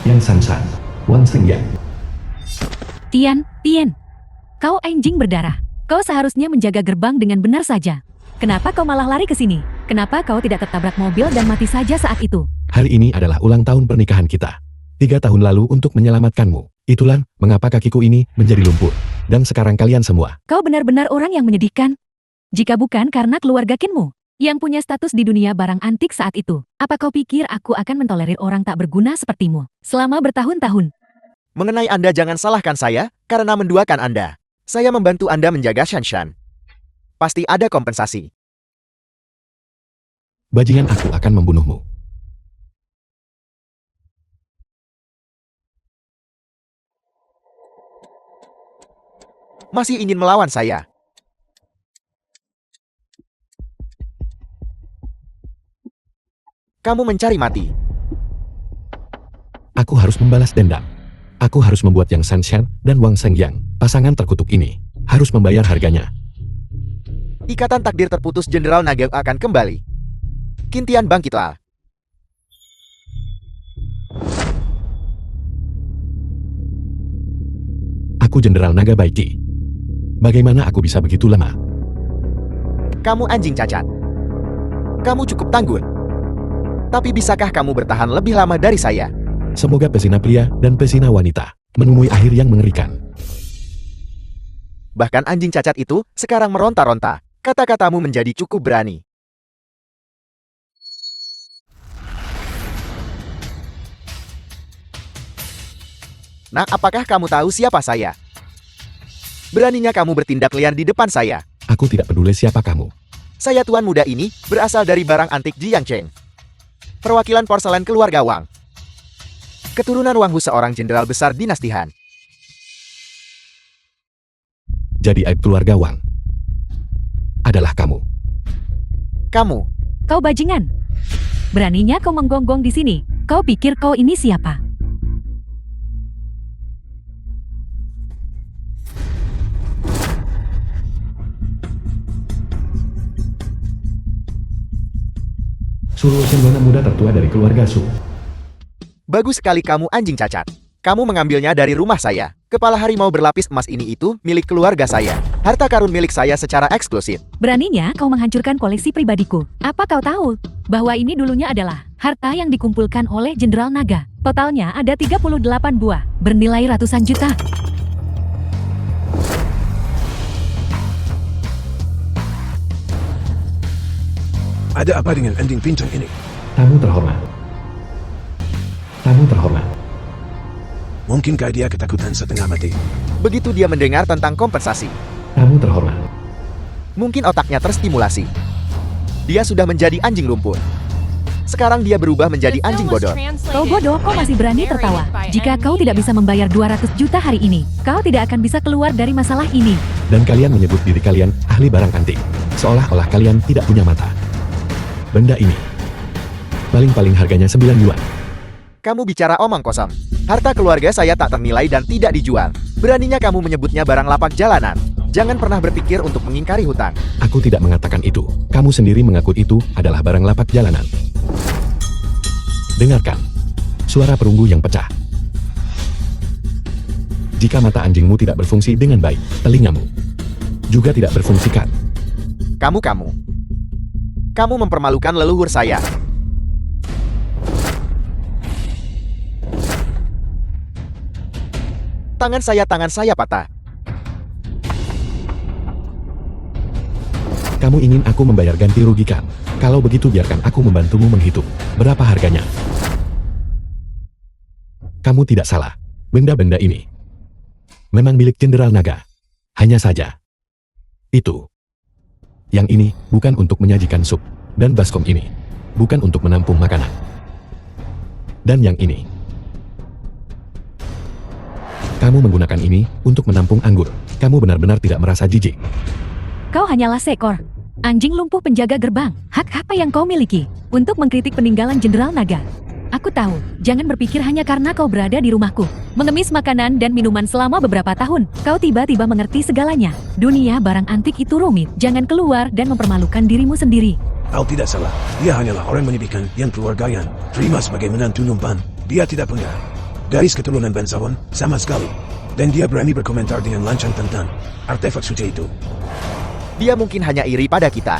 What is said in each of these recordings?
Yang Sansan, Wang Xingyang. Tian, kau anjing berdarah. Kau seharusnya menjaga gerbang dengan benar saja. Kenapa kau malah lari ke sini? Kenapa kau tidak tertabrak mobil dan mati saja saat itu? Hari ini adalah ulang tahun pernikahan kita. 3 tahun lalu untuk menyelamatkanmu. Itulah mengapa kakiku ini menjadi lumpur. Dan sekarang kalian semua. Kau benar-benar orang yang menyedihkan. Jika bukan karena keluarga Kinmu, yang punya status di dunia barang antik saat itu, apa kau pikir aku akan mentolerir orang tak berguna sepertimu selama bertahun-tahun? Mengenai Anda jangan salahkan saya, karena menduakan Anda. Saya membantu Anda menjaga Shanshan. Pasti ada kompensasi. Bajingan, aku akan membunuhmu. Masih ingin melawan saya? Kamu mencari mati. Aku harus membalas dendam. Aku harus membuat Yang Sanshan dan Wang Xingyang, pasangan terkutuk ini, harus membayar harganya. Ikatan takdir terputus Jenderal Naga akan kembali. Kintian bangkitlah. Aku Jenderal Naga Baiki. Bagaimana aku bisa begitu lama? Kamu anjing cacat. Kamu cukup tangguh. Tapi bisakah kamu bertahan lebih lama dari saya? Semoga pesina pria dan pesina wanita menemui akhir yang mengerikan. Bahkan anjing cacat itu sekarang meronta-ronta. Kata-katamu menjadi cukup berani. Nah, apakah kamu tahu siapa saya? Beraninya kamu bertindak liar di depan saya. Aku tidak peduli siapa kamu. Saya tuan muda ini berasal dari barang antik Jiangcheng. Perwakilan porselen keluarga Wang. Keturunan Wang Hu, seorang jenderal besar dinasti Han. Jadi aib keluarga Wang adalah kamu. Kamu. Kau bajingan. Beraninya kau menggonggong di sini. Kau pikir kau ini siapa? Suruh Shenlong muda tertua dari keluarga Su. Bagus sekali kamu anjing cacat. Kamu mengambilnya dari rumah saya. Kepala harimau berlapis emas ini itu milik keluarga saya. Harta karun milik saya secara eksklusif. Beraninya kau menghancurkan koleksi pribadiku. Apa kau tahu bahwa ini dulunya adalah harta yang dikumpulkan oleh Jenderal Naga. Totalnya ada 38 buah, bernilai ratusan juta. Ada apa dengan anjing pincang ini? Tamu terhormat. Tamu terhormat. Mungkinkah dia ketakutan setengah mati? Begitu dia mendengar tentang kompensasi, Tamu terhormat. mungkin otaknya terstimulasi. Dia sudah menjadi anjing lumpur. Sekarang dia berubah menjadi anjing bodor. Kau bodoh, kau masih berani tertawa. Jika kau tidak bisa membayar 200 juta hari ini, kau tidak akan bisa keluar dari masalah ini. Dan kalian menyebut diri kalian ahli barang antik. Seolah-olah kalian tidak punya mata. Benda ini paling-paling harganya 9 yuan. Kamu bicara omong kosong. Harta keluarga saya tak ternilai dan tidak dijual. Beraninya kamu menyebutnya barang lapak jalanan. Jangan pernah berpikir untuk mengingkari hutang. Aku tidak mengatakan itu. Kamu sendiri mengaku itu adalah barang lapak jalanan. Dengarkan. Suara perunggu yang pecah. Jika mata anjingmu tidak berfungsi dengan baik, telingamu juga tidak berfungsikan. Kamu mempermalukan leluhur saya. Tangan saya patah. Kamu ingin aku membayar ganti rugikan? Kalau begitu biarkan aku membantumu menghitung berapa harganya. Kamu tidak salah. Benda-benda ini memang milik Jenderal Naga. Hanya saja itu. Yang ini bukan untuk menyajikan sup. Dan baskom ini bukan untuk menampung makanan. Dan yang ini, kamu menggunakan ini untuk menampung anggur. Kamu benar-benar tidak merasa jijik. Kau hanyalah seekor anjing lumpuh penjaga gerbang. Hak apa yang kau miliki untuk mengkritik peninggalan Jenderal Naga? Aku tahu, jangan berpikir hanya karena kau berada di rumahku, mengemis makanan dan minuman selama beberapa tahun, kau tiba-tiba mengerti segalanya. Dunia barang antik itu rumit, jangan keluar dan mempermalukan dirimu sendiri. Kau tidak salah. Dia hanyalah orang menyedihkan yang keluarga yang terima sebagai menantu numpan. Dia tidak punya Garis keturunan bangsawan, sama sekali. Dan dia berani berkomentar dengan lancang tentang artefak suci itu. Dia mungkin hanya iri pada kita.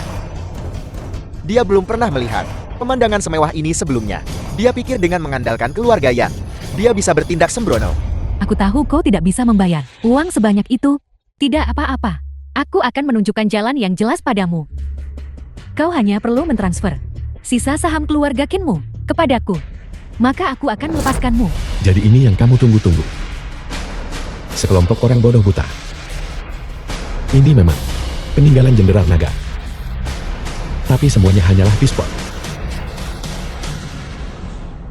Dia belum pernah melihat pemandangan semewah ini sebelumnya. Dia pikir dengan mengandalkan keluarga Yang, dia bisa bertindak sembrono. Aku tahu kau tidak bisa membayar uang sebanyak itu. Tidak apa-apa. Aku akan menunjukkan jalan yang jelas padamu. Kau hanya perlu mentransfer sisa saham keluarga Kinmu kepadaku. Maka aku akan melepaskanmu. Jadi ini yang kamu tunggu-tunggu. Sekelompok orang bodoh buta. Ini memang peninggalan Jenderal Naga. Tapi semuanya hanyalah pispot.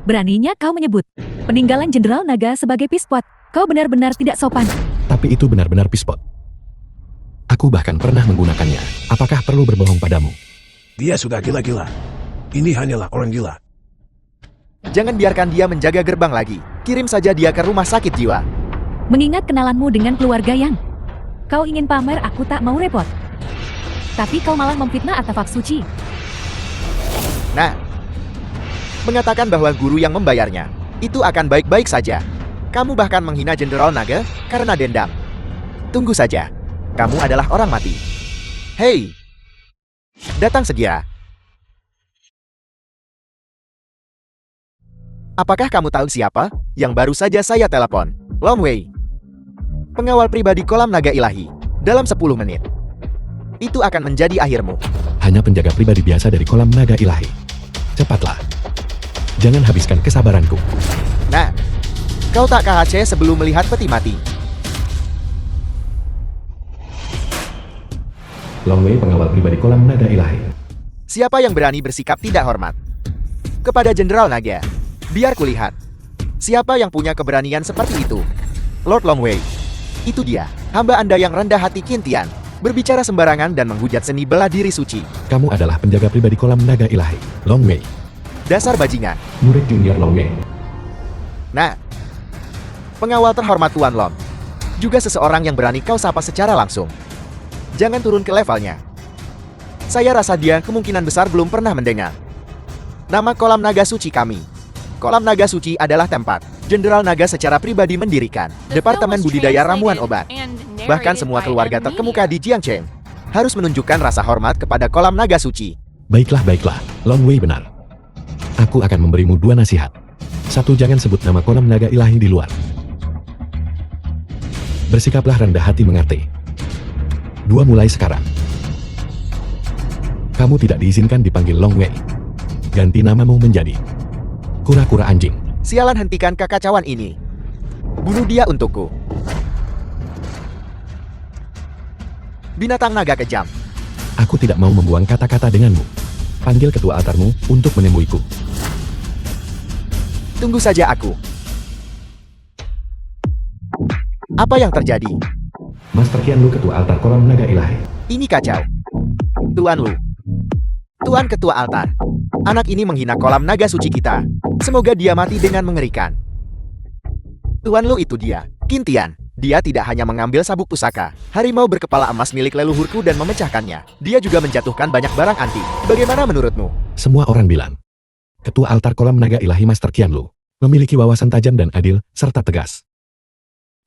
Beraninya kau menyebut peninggalan Jenderal Naga sebagai pispot. Kau benar-benar tidak sopan. Tapi itu benar-benar pispot. Aku bahkan pernah menggunakannya. Apakah perlu berbohong padamu? Dia sudah gila-gila. Ini hanyalah orang gila. Jangan biarkan dia menjaga gerbang lagi. Kirim saja dia ke rumah sakit jiwa. Mengingat kenalanmu dengan keluarga Yang, kau ingin pamer, aku tak mau repot. Tapi kau malah memfitnah artefak suci. Nah, mengatakan bahwa guru yang membayarnya itu akan baik-baik saja. Kamu bahkan menghina Jenderal Naga karena dendam. Tunggu saja. Kamu adalah orang mati. Hei, datang segera. Apakah kamu tahu siapa yang baru saja saya telepon? Long Wei, pengawal pribadi kolam naga ilahi. Dalam 10 menit, itu akan menjadi akhirmu. Hanya penjaga pribadi biasa dari kolam naga ilahi. Cepatlah. Jangan habiskan kesabaranku. Nah, kau tak KHC sebelum melihat peti mati. Long Wei, pengawal pribadi kolam naga ilahi. Siapa yang berani bersikap tidak hormat kepada Jenderal Naga? Biar kulihat. Siapa yang punya keberanian seperti itu? Lord Long Wei. Itu dia, hamba Anda yang rendah hati Kintian. Berbicara sembarangan dan menghujat seni bela diri suci. Kamu adalah penjaga pribadi kolam naga ilahi, Long Wei. Dasar bajingan. Murid junior Long Wei. Nah, pengawal terhormat Tuan Long. Juga seseorang yang berani kau sapa secara langsung. Jangan turun ke levelnya. Saya rasa dia kemungkinan besar belum pernah mendengar nama kolam naga suci kami. Kolam naga suci adalah tempat Jenderal Naga secara pribadi mendirikan Departemen Budidaya Ramuan Obat. Bahkan semua keluarga terkemuka di Jiangcheng harus menunjukkan rasa hormat kepada kolam naga suci. Baiklah, Long Wei benar. Aku akan memberimu 2 nasihat. 1, jangan sebut nama kolam naga ilahi di luar. Bersikaplah rendah hati mengerti. 2, mulai sekarang kamu tidak diizinkan dipanggil Long Wei. Ganti namamu menjadi Kura-kura anjing. Sialan, hentikan kekacauan ini. Bunuh dia untukku. Binatang naga kejam. Aku tidak mau membuang kata-kata denganmu. Panggil ketua altarmu untuk menemuiku. Tunggu saja aku. Apa yang terjadi? Master Qian Lu, ketua altar kolam naga ilahi. Ini kacau. Tuan Lu. Tuan Ketua Altar. Anak ini menghina kolam naga suci kita. Semoga dia mati dengan mengerikan. Tuan Lu, itu dia, Kintian. Dia tidak hanya mengambil sabuk pusaka harimau berkepala emas milik leluhurku dan memecahkannya. Dia juga menjatuhkan banyak barang antik. Bagaimana menurutmu? Semua orang bilang ketua altar kolam naga ilahi Master Qian Lu memiliki wawasan tajam dan adil serta tegas.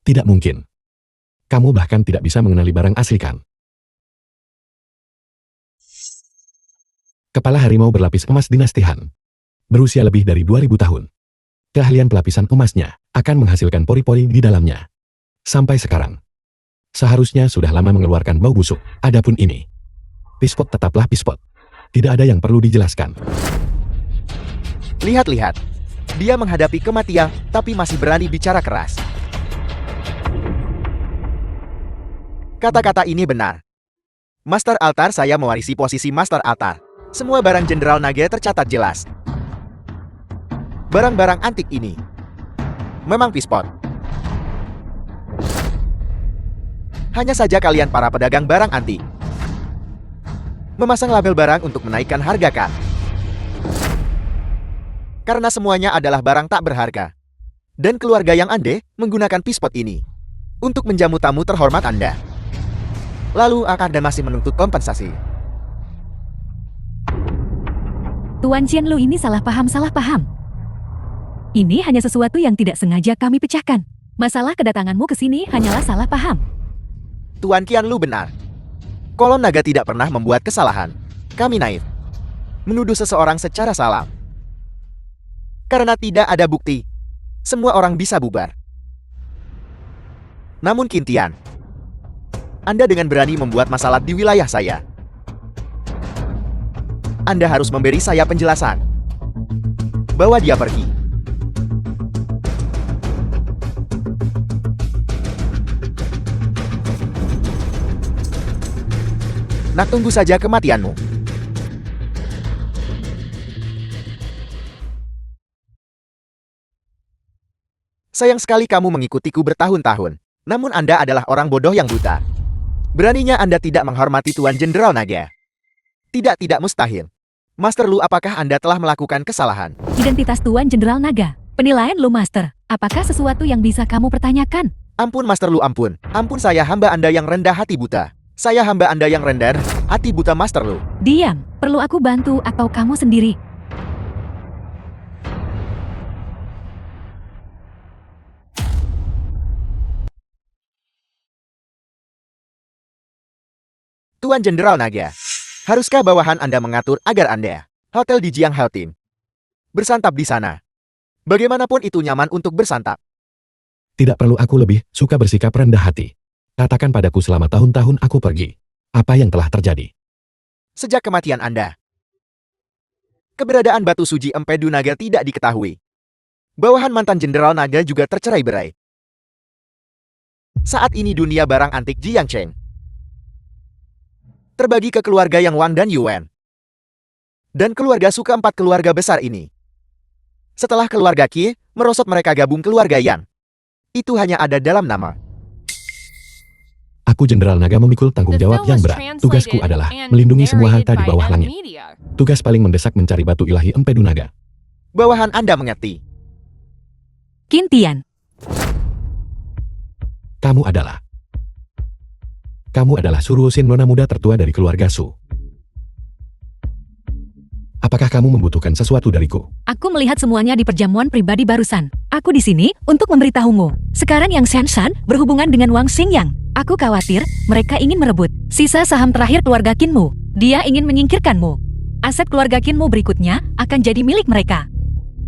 Tidak mungkin. Kamu bahkan tidak bisa mengenali barang asli, kan? Kepala harimau berlapis emas dinasti Han. Berusia lebih dari 2000 tahun. Keahlian pelapisan emasnya akan menghasilkan pori-pori di dalamnya. Sampai sekarang, seharusnya sudah lama mengeluarkan bau busuk. Adapun ini, pispot tetaplah pispot. Tidak ada yang perlu dijelaskan. Lihat-lihat. Dia menghadapi kematian, tapi masih berani bicara keras. Kata-kata ini benar. Master Altar, saya mewarisi posisi Master Altar. Semua barang Jenderal Naga tercatat jelas. Barang-barang antik ini memang pispot. Hanya saja kalian para pedagang barang antik memasang label barang untuk menaikkan harga, kan? Karena semuanya adalah barang tak berharga. Dan keluarga yang Anda menggunakan pispot ini untuk menjamu tamu terhormat Anda. Lalu Anda masih menuntut kompensasi. Tuan Qian Lu ini salah paham. Ini hanya sesuatu yang tidak sengaja kami pecahkan. Masalah kedatanganmu ke sini hanyalah salah paham. Tuan Qianlu benar. Kolon naga tidak pernah membuat kesalahan. Kami naif. Menuduh seseorang secara salah. Karena tidak ada bukti, semua orang bisa bubar. Namun Qintian, Anda dengan berani membuat masalah di wilayah saya. Anda harus memberi saya penjelasan. Bawa dia pergi. Nak, tunggu saja kematianmu. Sayang sekali kamu mengikutiku bertahun-tahun. Namun Anda adalah orang bodoh yang buta. Beraninya Anda tidak menghormati Tuan Jenderal Naga. Tidak mustahil. Master Lu, apakah Anda telah melakukan kesalahan? Identitas Tuan Jenderal Naga. Penilaian Lu, Master. Apakah sesuatu yang bisa kamu pertanyakan? Ampun Master Lu, ampun. Ampun, saya hamba Anda yang rendah hati buta. Saya hamba Anda yang rendah hati buta, Master Lu. Diam. Perlu aku bantu atau kamu sendiri? Tuan Jenderal Naga, haruskah bawahan Anda mengatur agar Anda hotel di Jiang Heltin bersantap di sana? Bagaimanapun itu nyaman untuk bersantap. Tidak perlu, aku lebih suka bersikap rendah hati. Katakan padaku selama tahun-tahun aku pergi. Apa yang telah terjadi? Sejak kematian Anda, keberadaan batu suci Empedu Naga tidak diketahui. Bawahan mantan Jenderal Naga juga tercerai-berai. Saat ini dunia barang antik Jiangcheng terbagi ke keluarga Yang Wang dan Yuan. Dan keluarga Su, keempat keluarga besar ini. Setelah keluarga Qi merosot, mereka gabung keluarga Yan. Itu hanya ada dalam nama. Aku Jenderal Naga memikul tanggung jawab yang berat. Tugasku adalah melindungi semua harta di bawah langit. Tugas paling mendesak mencari batu ilahi Empedu Naga. Bawahan Anda mengerti. Qintian. Kamu adalah Suruosin, nona muda tertua dari keluarga Su. Apakah kamu membutuhkan sesuatu dariku? Aku melihat semuanya di perjamuan pribadi barusan. Aku di sini untuk memberitahumu. Sekarang Yang Shanshan berhubungan dengan Wang Xingyang. Aku khawatir mereka ingin merebut sisa saham terakhir keluarga Qinmu. Dia ingin menyingkirkanmu. Aset keluarga Qinmu berikutnya akan jadi milik mereka.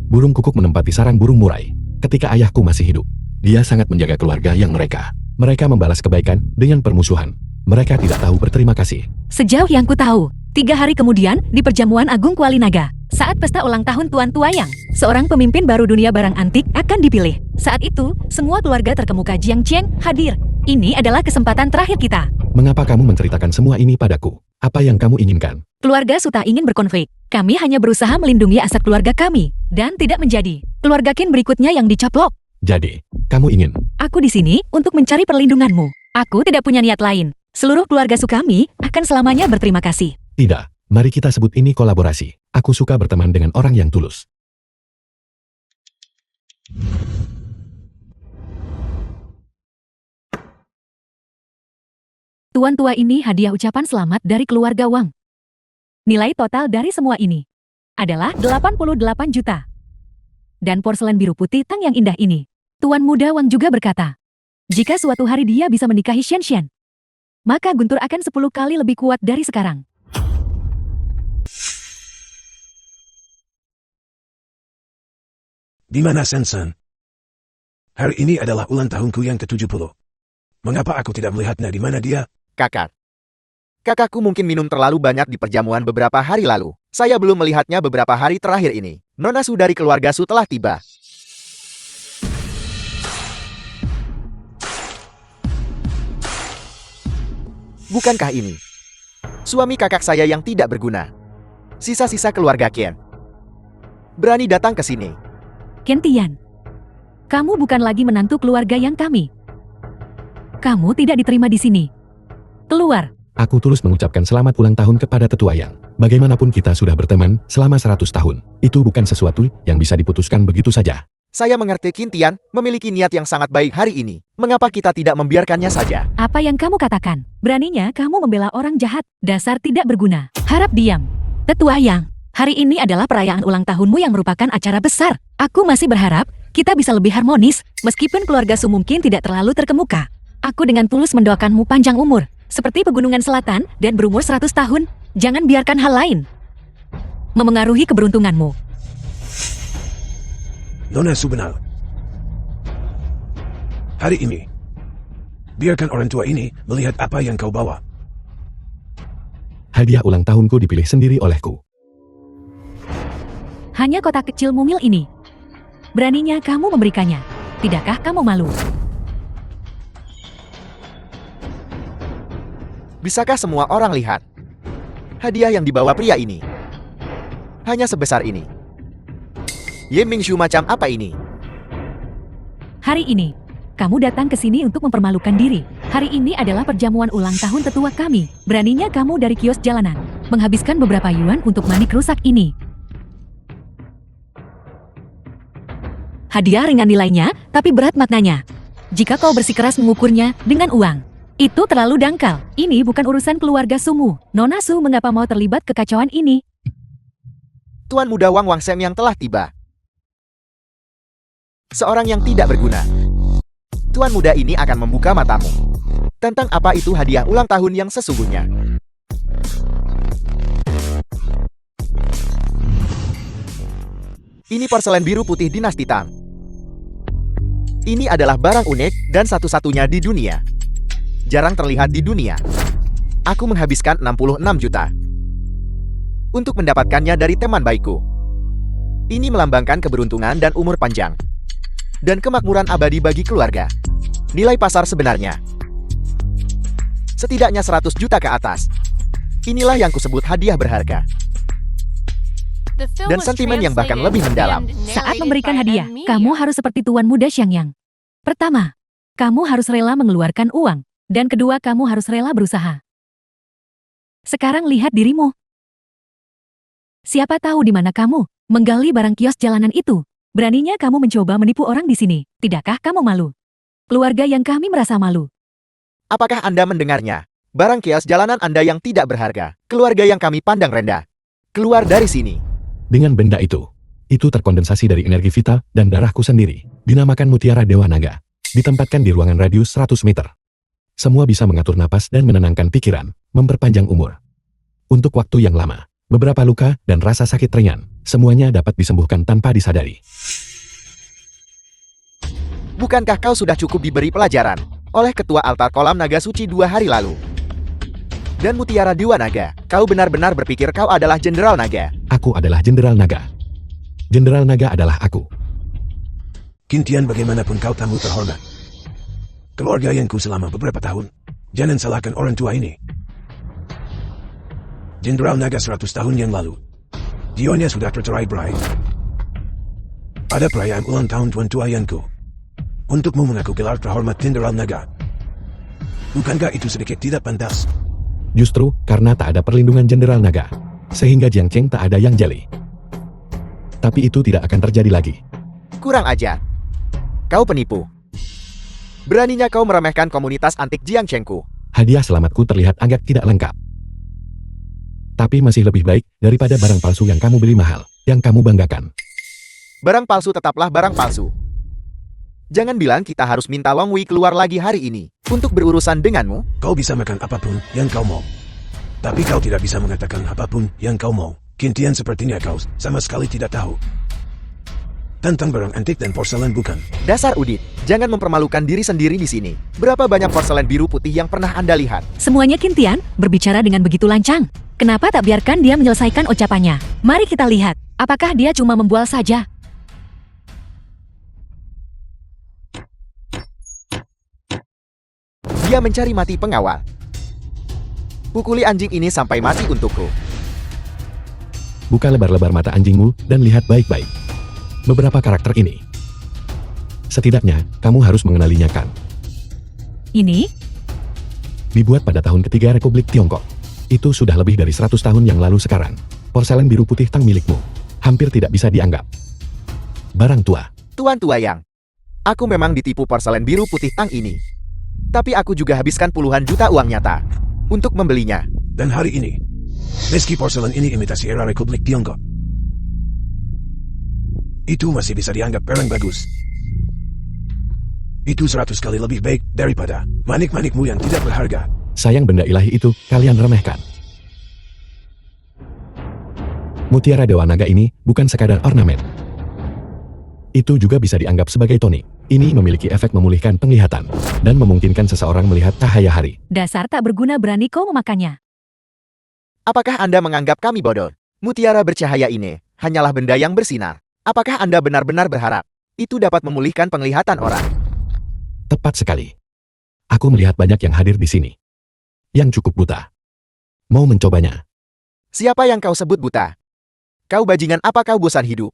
Burung kukuk menempati sarang burung murai. Ketika ayahku masih hidup, dia sangat menjaga keluarga yang mereka. Mereka membalas kebaikan dengan permusuhan. Mereka tidak tahu berterima kasih. Sejauh yang ku tahu, 3 hari kemudian di perjamuan Agung Kuali Naga, saat pesta ulang tahun Tuan Tuayang, seorang pemimpin baru dunia barang antik akan dipilih. Saat itu, semua keluarga terkemuka Jiangcheng hadir. Ini adalah kesempatan terakhir kita. Mengapa kamu menceritakan semua ini padaku? Apa yang kamu inginkan? Keluarga Su tak ingin berkonflik. Kami hanya berusaha melindungi aset keluarga kami. Dan tidak menjadi keluarga Qin berikutnya yang dicaplok. Jadi, kamu ingin? Aku di sini untuk mencari perlindunganmu. Aku tidak punya niat lain. Seluruh keluarga Su kami akan selamanya berterima kasih. Tidak, mari kita sebut ini kolaborasi. Aku suka berteman dengan orang yang tulus. Tuan tua ini hadiah ucapan selamat dari keluarga Wang. Nilai total dari semua ini adalah 88 juta. Dan porselen biru putih Tang yang indah ini. Tuan muda Wang juga berkata, jika suatu hari dia bisa menikahi Xian, maka Guntur akan 10 kali lebih kuat dari sekarang. Di mana Sensen? Hari ini adalah ulang tahunku yang ke-70. Mengapa aku tidak melihatnya? Di mana dia? Kakak. Kakakku mungkin minum terlalu banyak di perjamuan beberapa hari lalu. Saya belum melihatnya beberapa hari terakhir ini. Nona Su dari keluarga Su telah tiba. Bukankah ini suami kakak saya yang tidak berguna? Sisa-sisa keluarga Qian berani datang ke sini. Qintian, kamu bukan lagi menantu keluarga yang kami. Kamu tidak diterima di sini. Keluar. Aku tulus mengucapkan selamat ulang tahun kepada tetua Yang. Bagaimanapun kita sudah berteman selama 100 tahun. Itu bukan sesuatu yang bisa diputuskan begitu saja. Saya mengerti Qintian memiliki niat yang sangat baik hari ini. Mengapa kita tidak membiarkannya saja? Apa yang kamu katakan? Beraninya kamu membela orang jahat. Dasar tidak berguna. Harap diam. Tetua Yang, Hari ini adalah perayaan ulang tahunmu yang merupakan acara besar. Aku masih berharap kita bisa lebih harmonis, meskipun keluarga Su mungkin tidak terlalu terkemuka. Aku dengan tulus mendoakanmu panjang umur, seperti pegunungan selatan dan berumur 100 tahun. Jangan biarkan hal lain memengaruhi keberuntunganmu. Nona Su benar. Hari ini, biarkan orang tua ini melihat apa yang kau bawa. Hadiah ulang tahunku dipilih sendiri olehku. Hanya kotak kecil mumil ini. Beraninya kamu memberikannya. Tidakkah kamu malu? Bisakah semua orang lihat? Hadiah yang dibawa pria ini hanya sebesar ini. Ye Mingshu macam apa ini? Hari ini, kamu datang ke sini untuk mempermalukan diri. Hari ini adalah perjamuan ulang tahun tetua kami. Beraninya kamu dari kios jalanan menghabiskan beberapa yuan untuk manik rusak ini. Hadiah ringan nilainya, tapi berat maknanya. Jika kau bersikeras mengukurnya dengan uang, itu terlalu dangkal. Ini bukan urusan keluarga Sumu. Nona Su mengapa mau terlibat kekacauan ini? Tuan muda Wang Wangsem yang telah tiba. Seorang yang tidak berguna. Tuan muda ini akan membuka matamu tentang apa itu hadiah ulang tahun yang sesungguhnya. Ini porselen biru putih dinasti Tang. Ini adalah barang unik dan satu-satunya di dunia. Jarang terlihat di dunia. Aku menghabiskan 66 juta untuk mendapatkannya dari teman baikku. Ini melambangkan keberuntungan dan umur panjang, dan kemakmuran abadi bagi keluarga. Nilai pasar sebenarnya setidaknya 100 juta ke atas. Inilah yang kusebut hadiah berharga. Dan sentimen yang bahkan lebih mendalam. Saat memberikan hadiah, kamu harus seperti tuan muda Xiangyang. Pertama, kamu harus rela mengeluarkan uang. Dan kedua, kamu harus rela berusaha. Sekarang lihat dirimu. Siapa tahu di mana kamu menggali barang kios jalanan itu. Beraninya kamu mencoba menipu orang di sini. Tidakkah kamu malu? Keluarga yang kami merasa malu. Apakah Anda mendengarnya? Barang kios jalanan Anda yang tidak berharga. Keluarga yang kami pandang rendah. Keluar dari sini. Dengan benda itu terkondensasi dari energi vita dan darahku sendiri. Dinamakan Mutiara Dewa Naga. Ditempatkan di ruangan radius 100 meter. Semua bisa mengatur napas dan menenangkan pikiran, memperpanjang umur. Untuk waktu yang lama, beberapa luka dan rasa sakit ringan, semuanya dapat disembuhkan tanpa disadari. Bukankah kau sudah cukup diberi pelajaran oleh ketua altar kolam naga suci 2 hari lalu? Dan Mutiara Dewa Naga, kau benar-benar berpikir kau adalah Jenderal Naga? Aku adalah Jenderal Naga. Jenderal Naga adalah aku. Kintian bagaimanapun kau tamu terhormat. Keluarga yangku selama beberapa tahun. Jangan salahkan orang tua ini. Jenderal Naga 100 tahun yang lalu. Dionya sudah tercerai berai. Pada perayaan ulang tahun tuan tua yangku. Untukmu mengaku gelar terhormat Jenderal Naga. Bukankah itu sedikit tidak pantas? Justru karena tak ada perlindungan Jenderal Naga, sehingga Jiang Cheng tak ada yang jeli. Tapi itu tidak akan terjadi lagi. Kurang ajar. Kau penipu. Beraninya kau meremehkan komunitas antik Jiang Chengku. Hadiah selamatku terlihat agak tidak lengkap. Tapi masih lebih baik daripada barang palsu yang kamu beli mahal, yang kamu banggakan. Barang palsu tetaplah barang palsu. Jangan bilang kita harus minta Long Wei keluar lagi hari ini untuk berurusan denganmu. Kau bisa makan apapun yang kau mau. Tapi kau tidak bisa mengatakan apapun yang kau mau. Kintian sepertinya kau sama sekali tidak tahu tentang barang antik dan porselen, bukan? Dasar udit, jangan mempermalukan diri sendiri di sini. Berapa banyak porselen biru putih yang pernah Anda lihat? Semuanya Kintian berbicara dengan begitu lancang. Kenapa tak biarkan dia menyelesaikan ucapannya? Mari kita lihat, apakah dia cuma membual saja? Dia mencari mati pengawal. Pukuli anjing ini sampai mati untukku. Buka lebar-lebar mata anjingmu dan lihat baik-baik. Beberapa karakter ini. Setidaknya, kamu harus mengenalinya kan? Ini? Dibuat pada tahun ketiga Republik Tiongkok. Itu sudah lebih dari 100 tahun yang lalu sekarang. Porselen biru putih Tang milikmu. Hampir tidak bisa dianggap barang tua. Tuan tua yang, aku memang ditipu porselen biru putih Tang ini. Tapi aku juga habiskan puluhan juta uang nyata untuk membelinya. Dan hari ini, meski porselen ini imitasi era Republik Tiongkok, Itu masih bisa dianggap barang bagus. Itu 100 kali lebih baik daripada manik-manikmu yang tidak berharga. Sayang benda ilahi itu kalian remehkan. Mutiara Dewa Naga ini bukan sekadar ornamen. Itu juga bisa dianggap sebagai tonik. Ini memiliki efek memulihkan penglihatan dan memungkinkan seseorang melihat cahaya hari. Dasar tak berguna berani kau memakannya. Apakah Anda menganggap kami bodoh? Mutiara bercahaya ini hanyalah benda yang bersinar. Apakah Anda benar-benar berharap itu dapat memulihkan penglihatan orang? Tepat sekali. Aku melihat banyak yang hadir di sini. Yang cukup buta. Mau mencobanya? Siapa yang kau sebut buta? Kau bajingan apa kau bosan hidup?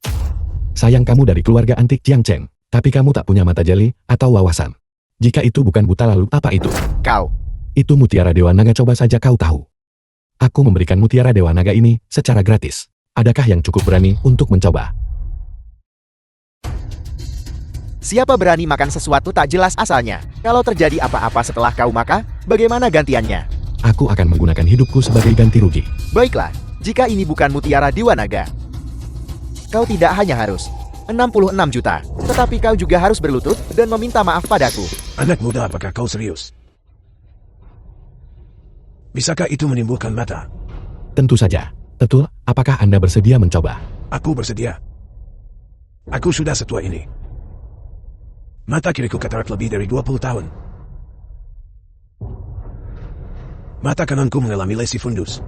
Sayang kamu dari keluarga antik Jiang Cheng, tapi kamu tak punya mata jeli atau wawasan. Jika itu bukan buta lalu apa itu? Kau. Itu Mutiara Dewa Naga, coba saja kau tahu. Aku memberikan Mutiara Dewa Naga ini secara gratis. Adakah yang cukup berani untuk mencoba? Siapa berani makan sesuatu tak jelas asalnya? Kalau terjadi apa-apa setelah kau makan, bagaimana gantiannya? Aku akan menggunakan hidupku sebagai ganti rugi. Baiklah, jika ini bukan Mutiara Dewa Naga. Kau tidak hanya harus 66 juta, tetapi kau juga harus berlutut dan meminta maaf padaku. Anak muda, apakah kau serius? Bisakah itu menimbulkan mata? Tentu saja. Betul, apakah Anda bersedia mencoba? Aku bersedia. Aku sudah setua ini. Mata kiriku katarak lebih dari 20 tahun. Mata kananku mengalami lesi fundus.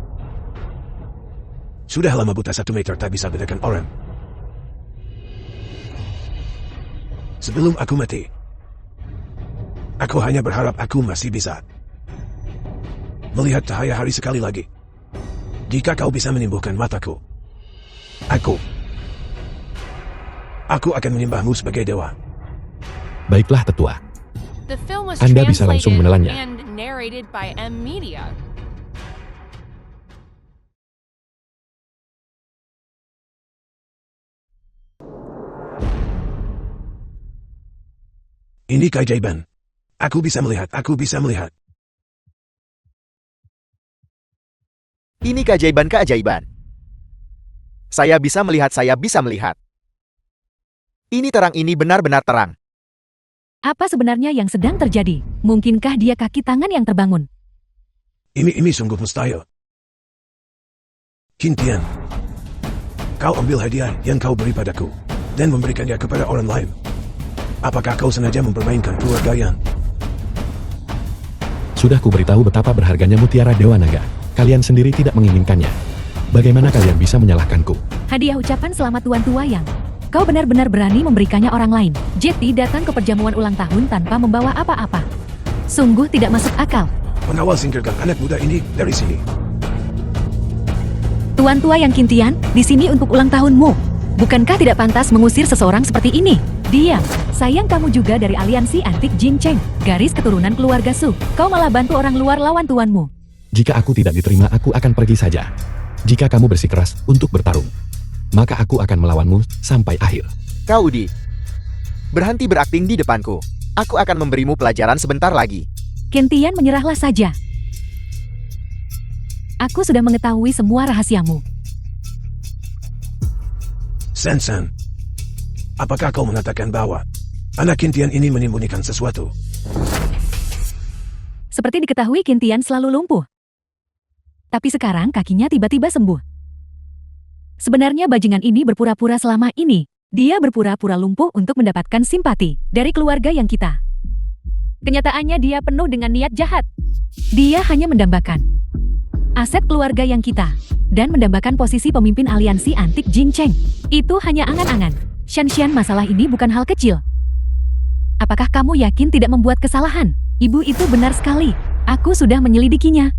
Sudah lama buta 1 meter tak bisa bedakan orang. Sebelum aku mati, aku hanya berharap aku masih bisa melihat cahaya hari sekali lagi. Jika kau bisa menyembuhkan mataku, aku akan menyembahmu sebagai dewa. Baiklah tetua. The film was Anda bisa langsung translated menelannya. and narrated by M Media. Ini keajaiban. Aku bisa melihat, aku bisa melihat. Ini keajaiban-keajaiban. Saya bisa melihat, saya bisa melihat. Ini terang, ini benar-benar terang. Apa sebenarnya yang sedang terjadi? Mungkinkah dia kaki tangan yang terbangun? Ini sungguh mustahil. Kintian, kau ambil hadiah yang kau beri padaku dan memberikannya kepada orang lain. Apakah kau sengaja mempermainkan keluarga Yan? Sudah kuberitahu betapa berharganya Mutiara Dewa Naga. Kalian sendiri tidak menginginkannya. Bagaimana kalian bisa menyalahkanku? Hadiah ucapan selamat Tuan Tua Yang. Kau benar-benar berani memberikannya orang lain. Jetty datang ke perjamuan ulang tahun tanpa membawa apa-apa. Sungguh tidak masuk akal. Pengawal, singkirkan anak muda ini dari sini. Tuan Tua Yang Kintian, di sini untuk ulang tahunmu. Bukankah tidak pantas mengusir seseorang seperti ini? Diam. Sayang kamu juga dari aliansi antik Jin Cheng, garis keturunan keluarga Su. Kau malah bantu orang luar lawan tuanmu. Jika aku tidak diterima, aku akan pergi saja. Jika kamu bersikeras untuk bertarung, maka aku akan melawanmu sampai akhir. Kau Udi, berhenti berakting di depanku. Aku akan memberimu pelajaran sebentar lagi. Kintian, menyerahlah saja. Aku sudah mengetahui semua rahasiamu. Sen, apakah kau mengatakan bahwa anak Kintian ini menyembunyikan sesuatu? Seperti diketahui Kintian selalu lumpuh. Tapi sekarang kakinya tiba-tiba sembuh. Sebenarnya bajingan ini berpura-pura selama ini. Dia berpura-pura lumpuh untuk mendapatkan simpati dari keluarga yang kita. Kenyataannya dia penuh dengan niat jahat. Dia hanya mendambakan aset keluarga yang kita dan mendambakan posisi pemimpin aliansi antik Jin Cheng. Itu hanya angan-angan. Shanshan, masalah ini bukan hal kecil. Apakah kamu yakin tidak membuat kesalahan? Ibu itu benar sekali. Aku sudah menyelidikinya.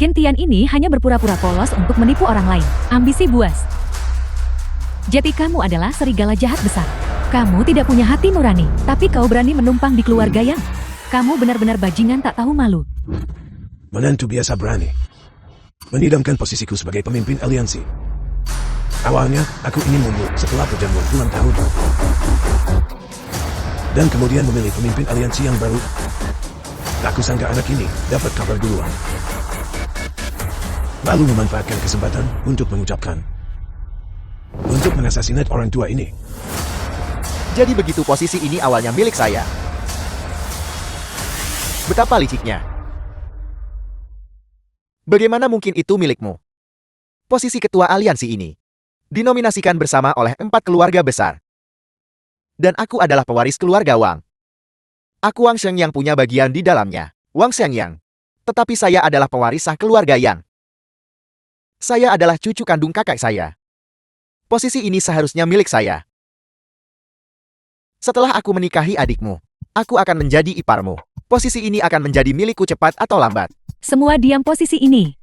Kintian ini hanya berpura-pura polos untuk menipu orang lain. Ambisi buas. Jadi kamu adalah serigala jahat besar. Kamu tidak punya hati nurani, tapi kau berani menumpang di keluarga yang. Kamu benar-benar bajingan tak tahu malu. Menantu biasa berani menidamkan posisiku sebagai pemimpin aliansi. Awalnya, aku ingin mundur setelah perjamuan ulang tahun. Dan kemudian memilih pemimpin aliansi yang baru. Tak kusangka anak ini dapat kabar duluan. Lalu memanfaatkan kesempatan untuk mengucapkan, untuk mengasasinat orang tua ini. Jadi begitu posisi ini awalnya milik saya. Betapa liciknya. Bagaimana mungkin itu milikmu? Posisi ketua aliansi ini dinominasikan bersama oleh 4 keluarga besar. Dan aku adalah pewaris keluarga Wang. Aku Wang Sheng yang punya bagian di dalamnya. Wang Sheng Yang. Tetapi saya adalah pewaris sah keluarga Yang. Saya adalah cucu kandung kakak saya. Posisi ini seharusnya milik saya. Setelah aku menikahi adikmu, aku akan menjadi iparmu. Posisi ini akan menjadi milikku cepat atau lambat. Semua diam posisi ini.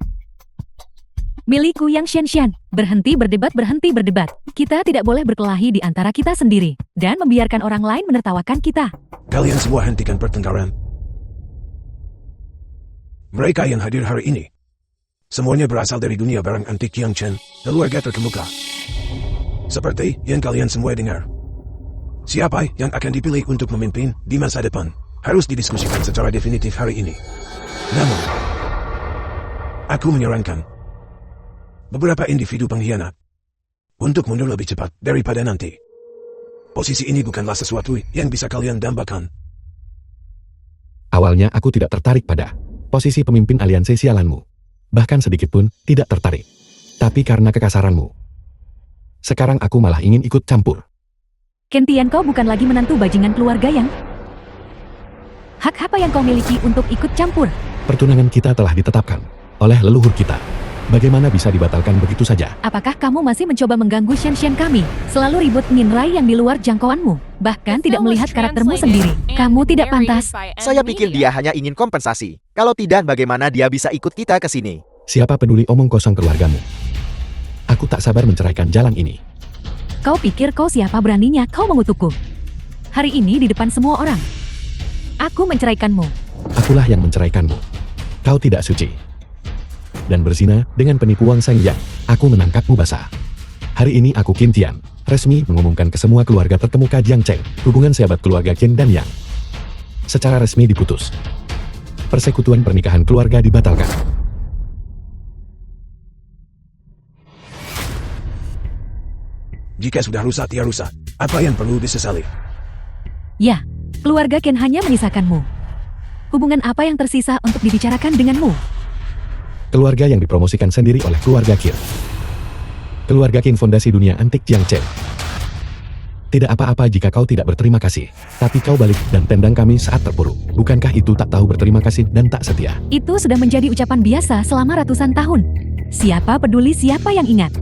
Milikku Yang Xian. Berhenti berdebat. Kita tidak boleh berkelahi di antara kita sendiri. Dan membiarkan orang lain menertawakan kita. Kalian semua hentikan pertengkaran. Mereka yang hadir hari ini, semuanya berasal dari dunia barang antik Yang Chen, keluarga terkemuka. Seperti yang kalian semua dengar. Siapa yang akan dipilih untuk memimpin di masa depan harus didiskusikan secara definitif hari ini. Namun, aku menyarankan beberapa individu pengkhianat untuk mundur lebih cepat daripada nanti. Posisi ini bukanlah sesuatu yang bisa kalian dambakan. Awalnya aku tidak tertarik pada posisi pemimpin aliansi sialanmu. Bahkan sedikit pun tidak tertarik. Tapi karena kekasaranmu, sekarang aku malah ingin ikut campur. Kentian, kau bukan lagi menantu bajingan keluarga Yang. Hak apa yang kau miliki untuk ikut campur? Pertunangan kita telah ditetapkan oleh leluhur kita. Bagaimana bisa dibatalkan begitu saja? Apakah kamu masih mencoba mengganggu Xian kami? Selalu ribut nginrai yang di luar jangkauanmu. Bahkan tidak melihat karaktermu sendiri. Kamu tidak pantas. Saya pikir dia hanya ingin kompensasi. Kalau tidak, bagaimana dia bisa ikut kita ke sini? Siapa peduli omong kosong keluargamu? Aku tak sabar menceraikan jalan ini. Kau pikir kau siapa beraninya kau mengutukku? Hari ini di depan semua orang. Aku menceraikanmu. Akulah yang menceraikanmu. Kau tidak suci. Dan berzina dengan penipu Wang Sheng Yang. Aku menangkapmu basah. Hari ini aku Qin Tian, resmi mengumumkan ke semua keluarga terkemuka Jiang Cheng, hubungan sahabat keluarga Qin dan Yang secara resmi diputus. Persekutuan pernikahan keluarga dibatalkan. Jika sudah rusak ya rusak, apa yang perlu disesali? Ya, keluarga Ken hanya menyisakanmu. Hubungan apa yang tersisa untuk dibicarakan denganmu? Keluarga yang dipromosikan sendiri oleh keluarga Qin. Keluarga Qin Fondasi Dunia Antik Jiang Cheng. Tidak apa-apa jika kau tidak berterima kasih, tapi kau balik dan tendang kami saat terpuruk. Bukankah itu tak tahu berterima kasih dan tak setia? Itu sudah menjadi ucapan biasa selama ratusan tahun. Siapa peduli siapa yang ingat?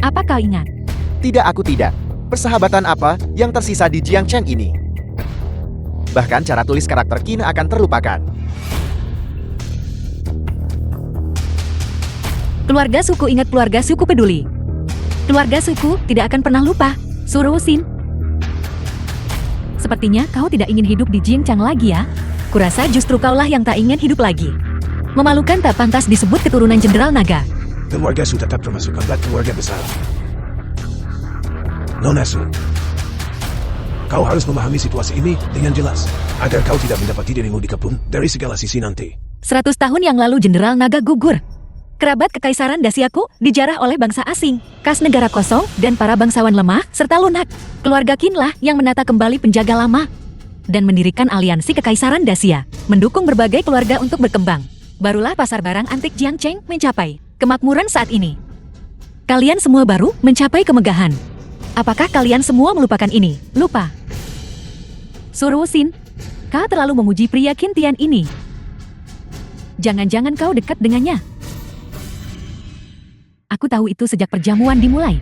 Apa kau ingat? Tidak, aku tidak. Persahabatan apa yang tersisa di Jiang Cheng ini? Bahkan cara tulis karakter Qin akan terlupakan. Keluarga suku ingat, keluarga suku peduli. Keluarga suku tidak akan pernah lupa. Suruh Sin. Sepertinya kau tidak ingin hidup di Jingchang lagi ya? Kurasa justru kaulah yang tak ingin hidup lagi. Memalukan, tak pantas disebut keturunan Jenderal Naga. Keluarga Su tetap termasuk empat keluarga besar. Nona Su, kau harus memahami situasi ini dengan jelas, agar kau tidak mendapati dirimu dikepung dari segala sisi nanti. 100 tahun yang lalu Jenderal Naga gugur. Kerabat Kekaisaran Dasiaku dijarah oleh bangsa asing, kas negara kosong, dan para bangsawan lemah, serta lunak. Keluarga Qinlah yang menata kembali penjaga lama dan mendirikan aliansi Kekaisaran Dacia, mendukung berbagai keluarga untuk berkembang. Barulah pasar barang antik Jiang Cheng mencapai kemakmuran saat ini. Kalian semua baru mencapai kemegahan. Apakah kalian semua melupakan ini? Lupa. Suruh Sin, kau terlalu memuji pria Qin Tian ini. Jangan-jangan kau dekat dengannya. Aku tahu itu sejak perjamuan dimulai.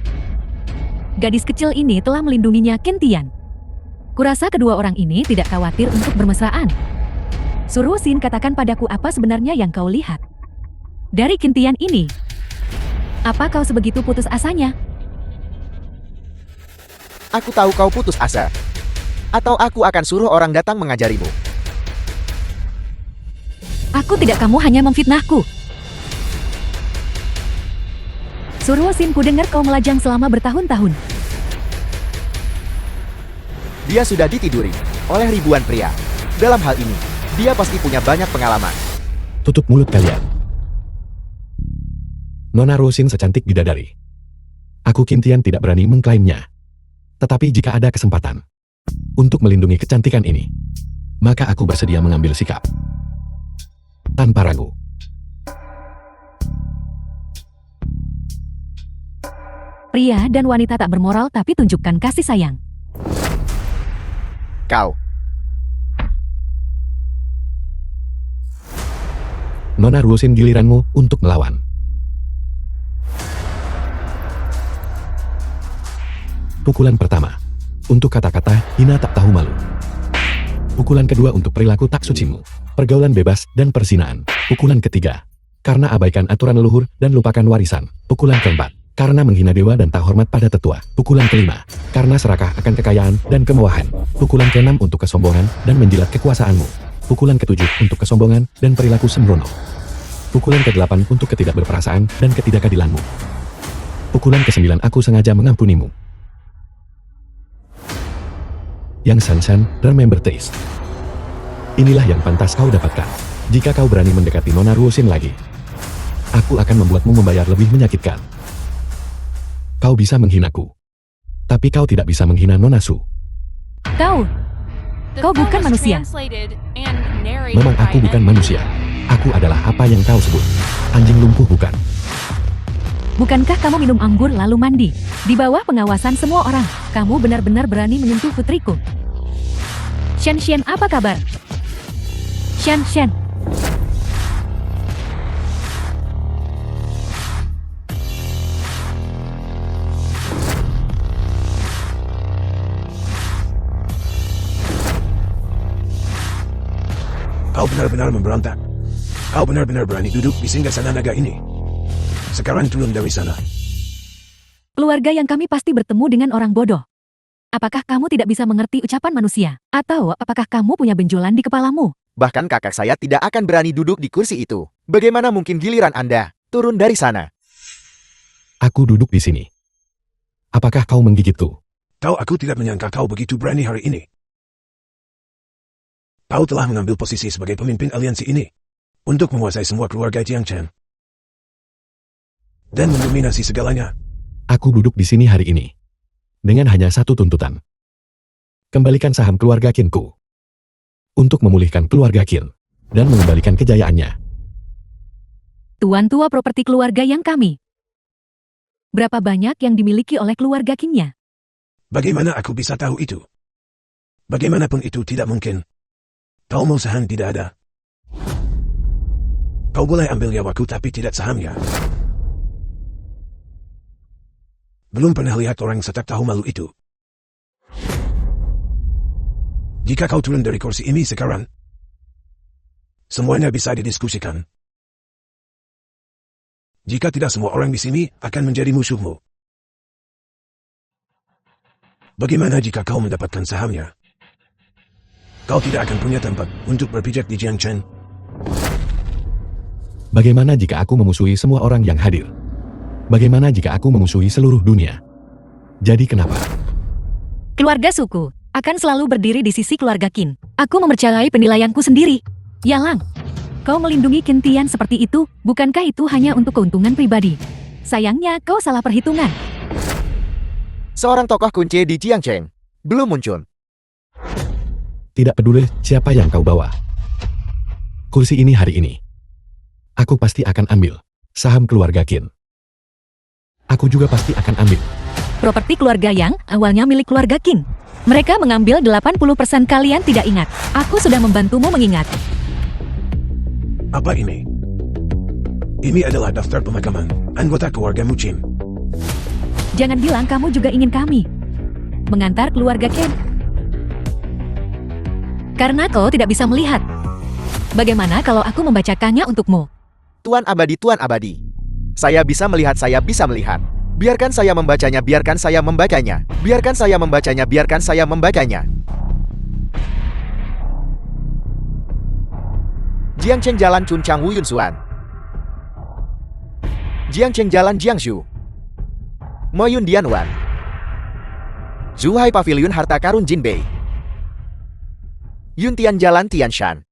Gadis kecil ini telah melindunginya Qin Tian. Kurasa kedua orang ini tidak khawatir untuk bermesraan. Suruh Sin, katakan padaku apa sebenarnya yang kau lihat dari Qin Tian ini. Apa kau sebegitu putus asanya? Aku tahu kau putus asa. Atau aku akan suruh orang datang mengajarimu. Aku tidak, kamu hanya memfitnahku. Suruh Sin, ku dengar kau melajang selama bertahun-tahun. Dia sudah ditiduri oleh ribuan pria. Dalam hal ini, dia pasti punya banyak pengalaman. Tutup mulut kalian. Nona Rosin secantik bidadari. Aku Qin Tian tidak berani mengklaimnya. Tetapi jika ada kesempatan untuk melindungi kecantikan ini, maka aku bersedia mengambil sikap. Tanpa ragu. Pria dan wanita tak bermoral tapi tunjukkan kasih sayang. Kau. Nona Ruosin, giliranmu untuk melawan. Pukulan pertama. Untuk kata-kata hina tak tahu malu. Pukulan kedua untuk perilaku tak sucimu. Pergaulan bebas dan perzinaan. Pukulan ketiga. Karena abaikan aturan leluhur dan lupakan warisan. Pukulan keempat. Karena menghina dewa dan tak hormat pada tetua. Pukulan kelima. Karena serakah akan kekayaan dan kemewahan. Pukulan keenam untuk kesombongan dan menjilat kekuasaanmu. Pukulan ketujuh untuk kesombongan dan perilaku sembrono. Pukulan kedelapan untuk ketidakberperasaan dan ketidakadilanmu. Pukulan kesembilan, aku sengaja mengampunimu. Yang San-san, remember this. Inilah yang pantas kau dapatkan. Jika kau berani mendekati Nona Ruosin lagi, aku akan membuatmu membayar lebih menyakitkan. Kau bisa menghinaku, tapi kau tidak bisa menghina Nona Su. Kau The Kau film bukan was manusia. translated and narrated Memang by aku bukan M. manusia. Aku adalah apa yang kau sebut. Anjing lumpuh bukan. Bukankah kamu minum anggur lalu mandi? Di bawah pengawasan semua orang, kamu benar-benar berani menyentuh putriku. Shen Shen, apa kabar? Shen Shen. Kau benar-benar memberontak. Kau benar-benar berani duduk di singgasana naga ini. Sekarang turun dari sana. Keluarga yang kami pasti bertemu dengan orang bodoh. Apakah kamu tidak bisa mengerti ucapan manusia? Atau apakah kamu punya benjolan di kepalamu? Bahkan kakak saya tidak akan berani duduk di kursi itu. Bagaimana mungkin giliran Anda? Turun dari sana. Aku duduk di sini. Apakah kau menggigitku? Tahu, aku tidak menyangka kau begitu berani hari ini. Kau telah mengambil posisi sebagai pemimpin aliansi ini untuk menguasai semua keluarga Jiang Chen dan mendominasi segalanya. Aku duduk di sini hari ini dengan hanya satu tuntutan. Kembalikan saham keluarga Qinku untuk memulihkan keluarga Qin dan mengembalikan kejayaannya. Tuan tua properti keluarga yang kami. Berapa banyak yang dimiliki oleh keluarga Qinnya? Bagaimana aku bisa tahu itu? Bagaimanapun itu tidak mungkin. Kau mau saham tidak ada. Kau boleh ambil nyawaku tapi tidak sahamnya. Belum pernah lihat orang setak tahu malu itu. Jika kau turun dari kursi ini sekarang, semuanya bisa didiskusikan. Jika tidak, semua orang di sini akan menjadi musuhmu. Bagaimana jika kau mendapatkan sahamnya? Kau tidak akan punya tempat untuk berpijak di Jiang Chen. Bagaimana jika aku memusuhi semua orang yang hadir? Bagaimana jika aku memusuhi seluruh dunia? Jadi kenapa? Keluarga suku akan selalu berdiri di sisi keluarga Qin. Aku mempercayai penilaianku sendiri. Yalang, kau melindungi Qin Tian seperti itu, bukankah itu hanya untuk keuntungan pribadi? Sayangnya kau salah perhitungan. Seorang tokoh kunci di Jiangcheng belum muncul. Tidak peduli siapa yang kau bawa. Kursi ini hari ini, aku pasti akan ambil saham keluarga Qin. Aku juga pasti akan ambil Properti keluarga yang awalnya milik keluarga Qin. Mereka mengambil 80%, kalian tidak ingat. Aku sudah membantumu mengingat. Apa ini? Ini adalah daftar pemakaman anggota keluarga Mucin. Jangan bilang kamu juga ingin kami mengantar keluarga Qin. Karena kau tidak bisa melihat. Bagaimana kalau aku membacakannya untukmu? Tuan Abadi, Tuan Abadi. Saya bisa melihat, saya bisa melihat. Biarkan saya membacanya, biarkan saya membacanya. Biarkan saya membacanya, biarkan saya membacanya. Jiangcheng Jalan Chunchang Wuyun Suan. Jiangcheng Jalan Jiangsu. Moyun Dianwan. Zhuhai Pavilion Harta Karun Jinbei. Yuntian Jalan Tianshan.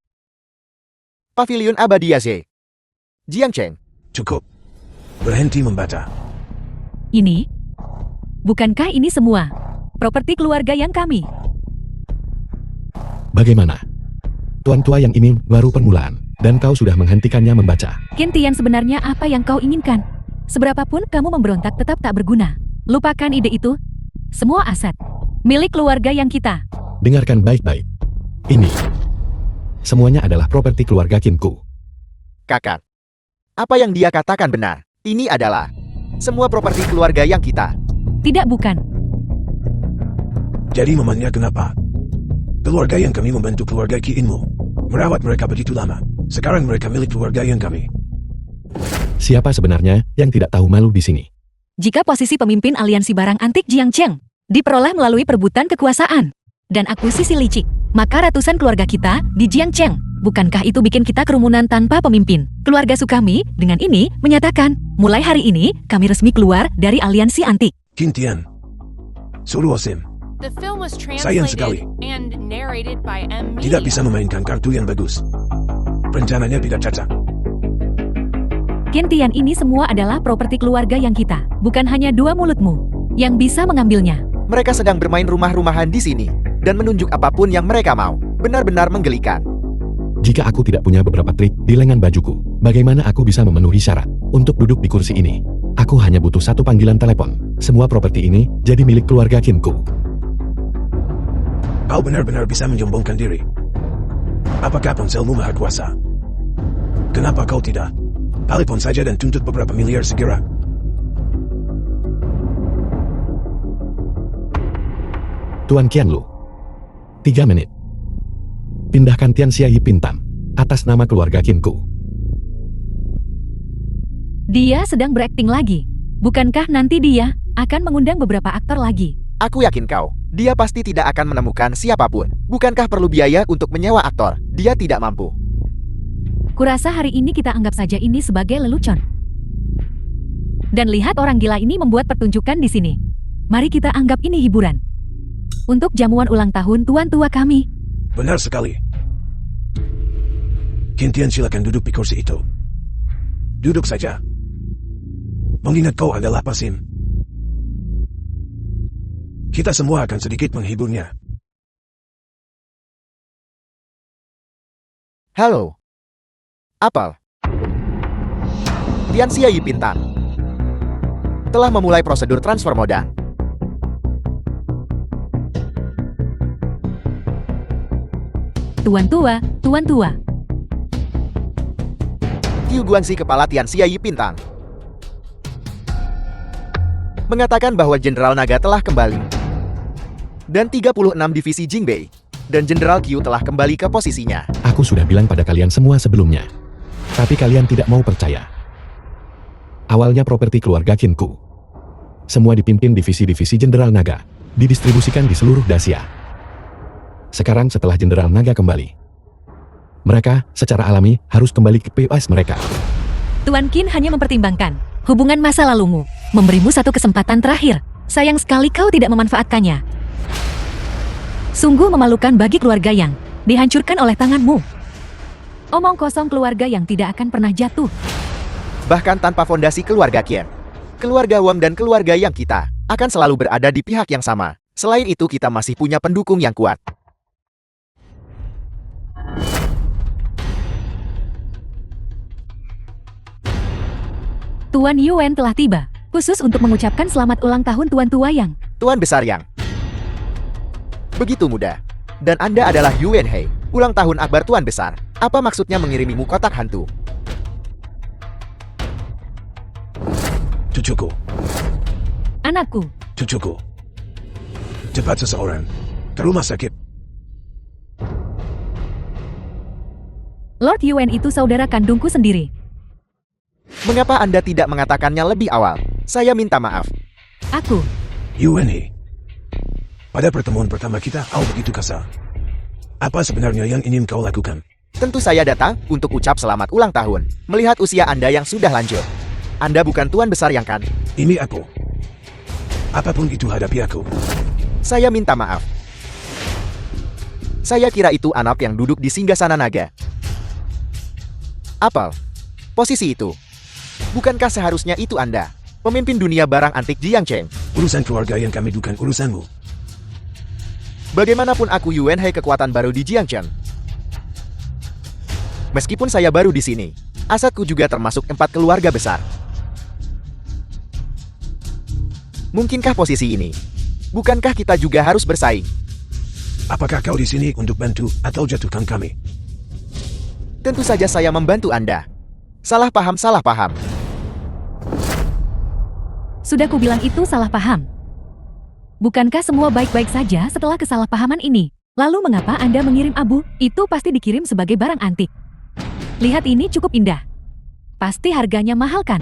Pavilion Abadiaze. Jiangcheng. Cukup. Berhenti membaca. Ini Bukankah ini semua properti keluarga yang kami? Bagaimana? Tuan tua yang ini baru permulaan, dan kau sudah menghentikannya membaca. Qin Tian, sebenarnya apa yang kau inginkan? Seberapapun kamu memberontak tetap tak berguna. Lupakan ide itu. Semua aset milik keluarga yang kita. Dengarkan baik-baik. Ini semuanya adalah properti keluarga Qinku. Kakak. Apa yang dia katakan benar. Ini adalah semua properti keluarga yang kita. Tidak, bukan. Jadi memangnya kenapa? Keluarga yang kami membantu keluarga Kiinmu. Merawat mereka begitu lama. Sekarang mereka milik keluarga yang kami. Siapa sebenarnya yang tidak tahu malu di sini? Jika posisi pemimpin aliansi barang antik Jiangcheng diperoleh melalui perebutan kekuasaan dan akuisisi licik, maka ratusan keluarga kita di Jiangcheng. Bukankah itu bikin kita kerumunan tanpa pemimpin? Keluarga Sukami dengan ini menyatakan, mulai hari ini kami resmi keluar dari aliansi antik. Qin Tian. Suruh Osim. The film was Sayang sekali. translated and narrated by M. Tidak Media. bisa memainkan kartu yang bagus. Rencananya tidak cacat. Qin Tian, ini semua adalah properti keluarga yang kita. Bukan hanya dua mulutmu yang bisa mengambilnya. Mereka sedang bermain rumah-rumahan di sini dan menunjuk apapun yang mereka mau. Benar-benar menggelikan. Jika aku tidak punya beberapa trik di lengan bajuku, bagaimana aku bisa memenuhi syarat untuk duduk di kursi ini? Aku hanya butuh satu panggilan telepon. Semua properti ini jadi milik keluarga Qinku. Kau benar-benar bisa menyombongkan diri. Apakah ponselmu maha kuasa? Kenapa kau tidak? Telepon saja dan tuntut beberapa miliar segera. Tuan Qianlu. 3 menit. Pindahkan Tian Xia Pintan atas nama keluarga Qinku. Dia sedang berakting lagi. Bukankah nanti dia akan mengundang beberapa aktor lagi? Aku yakin kau. Dia pasti tidak akan menemukan siapapun. Bukankah perlu biaya untuk menyewa aktor? Dia tidak mampu. Kurasa hari ini kita anggap saja ini sebagai lelucon. Dan lihat orang gila ini membuat pertunjukan di sini. Mari kita anggap ini hiburan. Untuk jamuan ulang tahun tuan tua kami. Benar sekali. Qin Tian, silakan duduk di kursi itu. Duduk saja. Mengingat kau adalah Pasim. Kita semua akan sedikit menghiburnya. Halo. Apel. Tian Xia Pintan telah memulai prosedur transfer moda. Tuan tua, tuan tua. Qiu Guangxi, kepala Tian Xia Pintan, mengatakan bahwa Jenderal Naga telah kembali. Dan 36 divisi Jingbei dan Jenderal Qiu telah kembali ke posisinya. Aku sudah bilang pada kalian semua sebelumnya. Tapi kalian tidak mau percaya. Awalnya properti keluarga Qinku. Semua dipimpin divisi-divisi Jenderal Naga, didistribusikan di seluruh Dacia. Sekarang setelah Jenderal Naga kembali, mereka secara alami harus kembali ke POS mereka. Tuan Qin hanya mempertimbangkan hubungan masa lalumu, memberimu satu kesempatan terakhir. Sayang sekali kau tidak memanfaatkannya. Sungguh memalukan bagi keluarga yang dihancurkan oleh tanganmu. Omong kosong keluarga yang tidak akan pernah jatuh. Bahkan tanpa fondasi keluarga Qien, keluarga Wang dan keluarga yang kita akan selalu berada di pihak yang sama. Selain itu kita masih punya pendukung yang kuat. Tuan Yuan telah tiba, khusus untuk mengucapkan selamat ulang tahun Tuan Tua Yang. Tuan Besar Yang. Begitu mudah. Dan Anda adalah Yuan Hei, ulang tahun akbar Tuan Besar. Apa maksudnya mengirimimu kotak hantu? Cucuku, Anakku, cucuku. Cepat seseorang ke rumah sakit. Lord Yuan itu saudara kandungku sendiri. Mengapa Anda tidak mengatakannya lebih awal? Saya minta maaf. Aku, Yuan, pada pertemuan pertama kita, kau begitu kasar. Apa sebenarnya yang ingin kau lakukan? Tentu saya datang untuk ucap selamat ulang tahun. Melihat usia Anda yang sudah lanjut. Anda bukan Tuan Besar Yang kan? Ini aku. Apapun itu hadapi aku. Saya minta maaf. Saya kira itu anak yang duduk di singgasana naga. Apel. Posisi itu. Bukankah seharusnya itu Anda? Pemimpin dunia barang antik Jiangcheng. Urusan keluarga yang kami bukan urusanmu. Bagaimanapun aku Yuan He kekuatan baru di Jiangchen. Meskipun saya baru di sini, asetku juga termasuk 4 keluarga besar. Mungkinkah posisi ini? Bukankah kita juga harus bersaing? Apakah kau di sini untuk bantu atau jatuhkan kami? Tentu saja saya membantu Anda. Salah paham, salah paham. Sudah kubilang itu salah paham. Bukankah semua baik-baik saja setelah kesalahpahaman ini? Lalu mengapa Anda mengirim abu? Itu pasti dikirim sebagai barang antik. Lihat ini cukup indah. Pasti harganya mahal kan?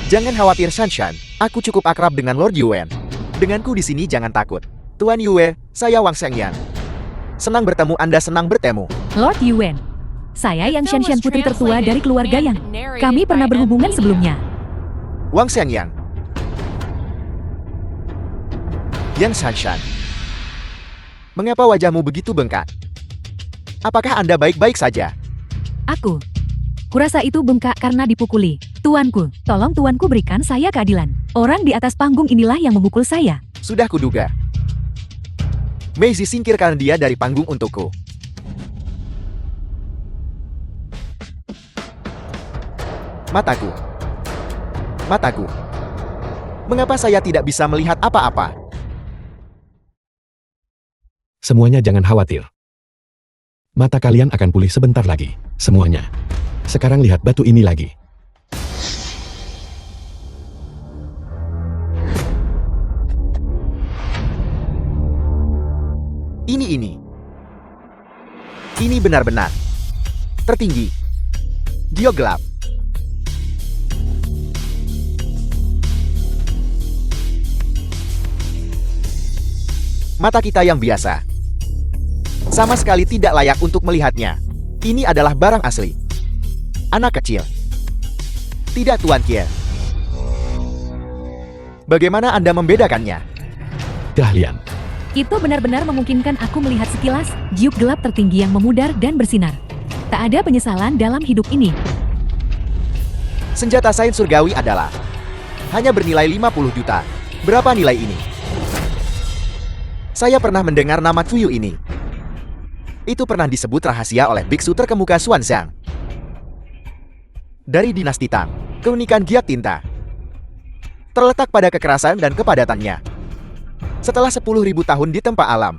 Jangan khawatir Shanshan, aku cukup akrab dengan Lord Yuan. Denganku di sini jangan takut. Tuan Yue, saya Wang Shengyan. Senang bertemu Anda, senang bertemu. Lord Yuan. Saya yang Film was Shanshan putri tertua translated dari keluarga and Yang. narrated Kami pernah by berhubungan M. sebelumnya. Wang Shengyan. Yang Shanshan. Mengapa wajahmu begitu bengkak? Apakah Anda baik-baik saja? Aku. Kurasa itu bengkak karena dipukuli. Tuanku, tolong tuanku berikan saya keadilan. Orang di atas panggung inilah yang memukul saya. Sudah kuduga. Maisie, singkirkan dia dari panggung untukku. Mataku. Mataku. Mengapa saya tidak bisa melihat apa-apa? Semuanya jangan khawatir. Mata kalian akan pulih sebentar lagi. Semuanya. Sekarang lihat batu ini lagi. Ini. Ini benar-benar tertinggi. Giok gelap. Mata kita yang biasa sama sekali tidak layak untuk melihatnya. Ini adalah barang asli. Anak kecil. Tidak, Tuan Kie. Bagaimana Anda membedakannya? Keahlian. Itu benar-benar memungkinkan aku melihat sekilas giok gelap tertinggi yang memudar dan bersinar. Tak ada penyesalan dalam hidup ini. Senjata sains surgawi adalah hanya bernilai 50 juta. Berapa nilai ini? Saya pernah mendengar nama Tuyu ini. Itu pernah disebut rahasia oleh biksu terkemuka Xuanzang. Dari dinasti Tang, keunikan giok tinta terletak pada kekerasan dan kepadatannya. Setelah 10.000 tahun di tempat alam,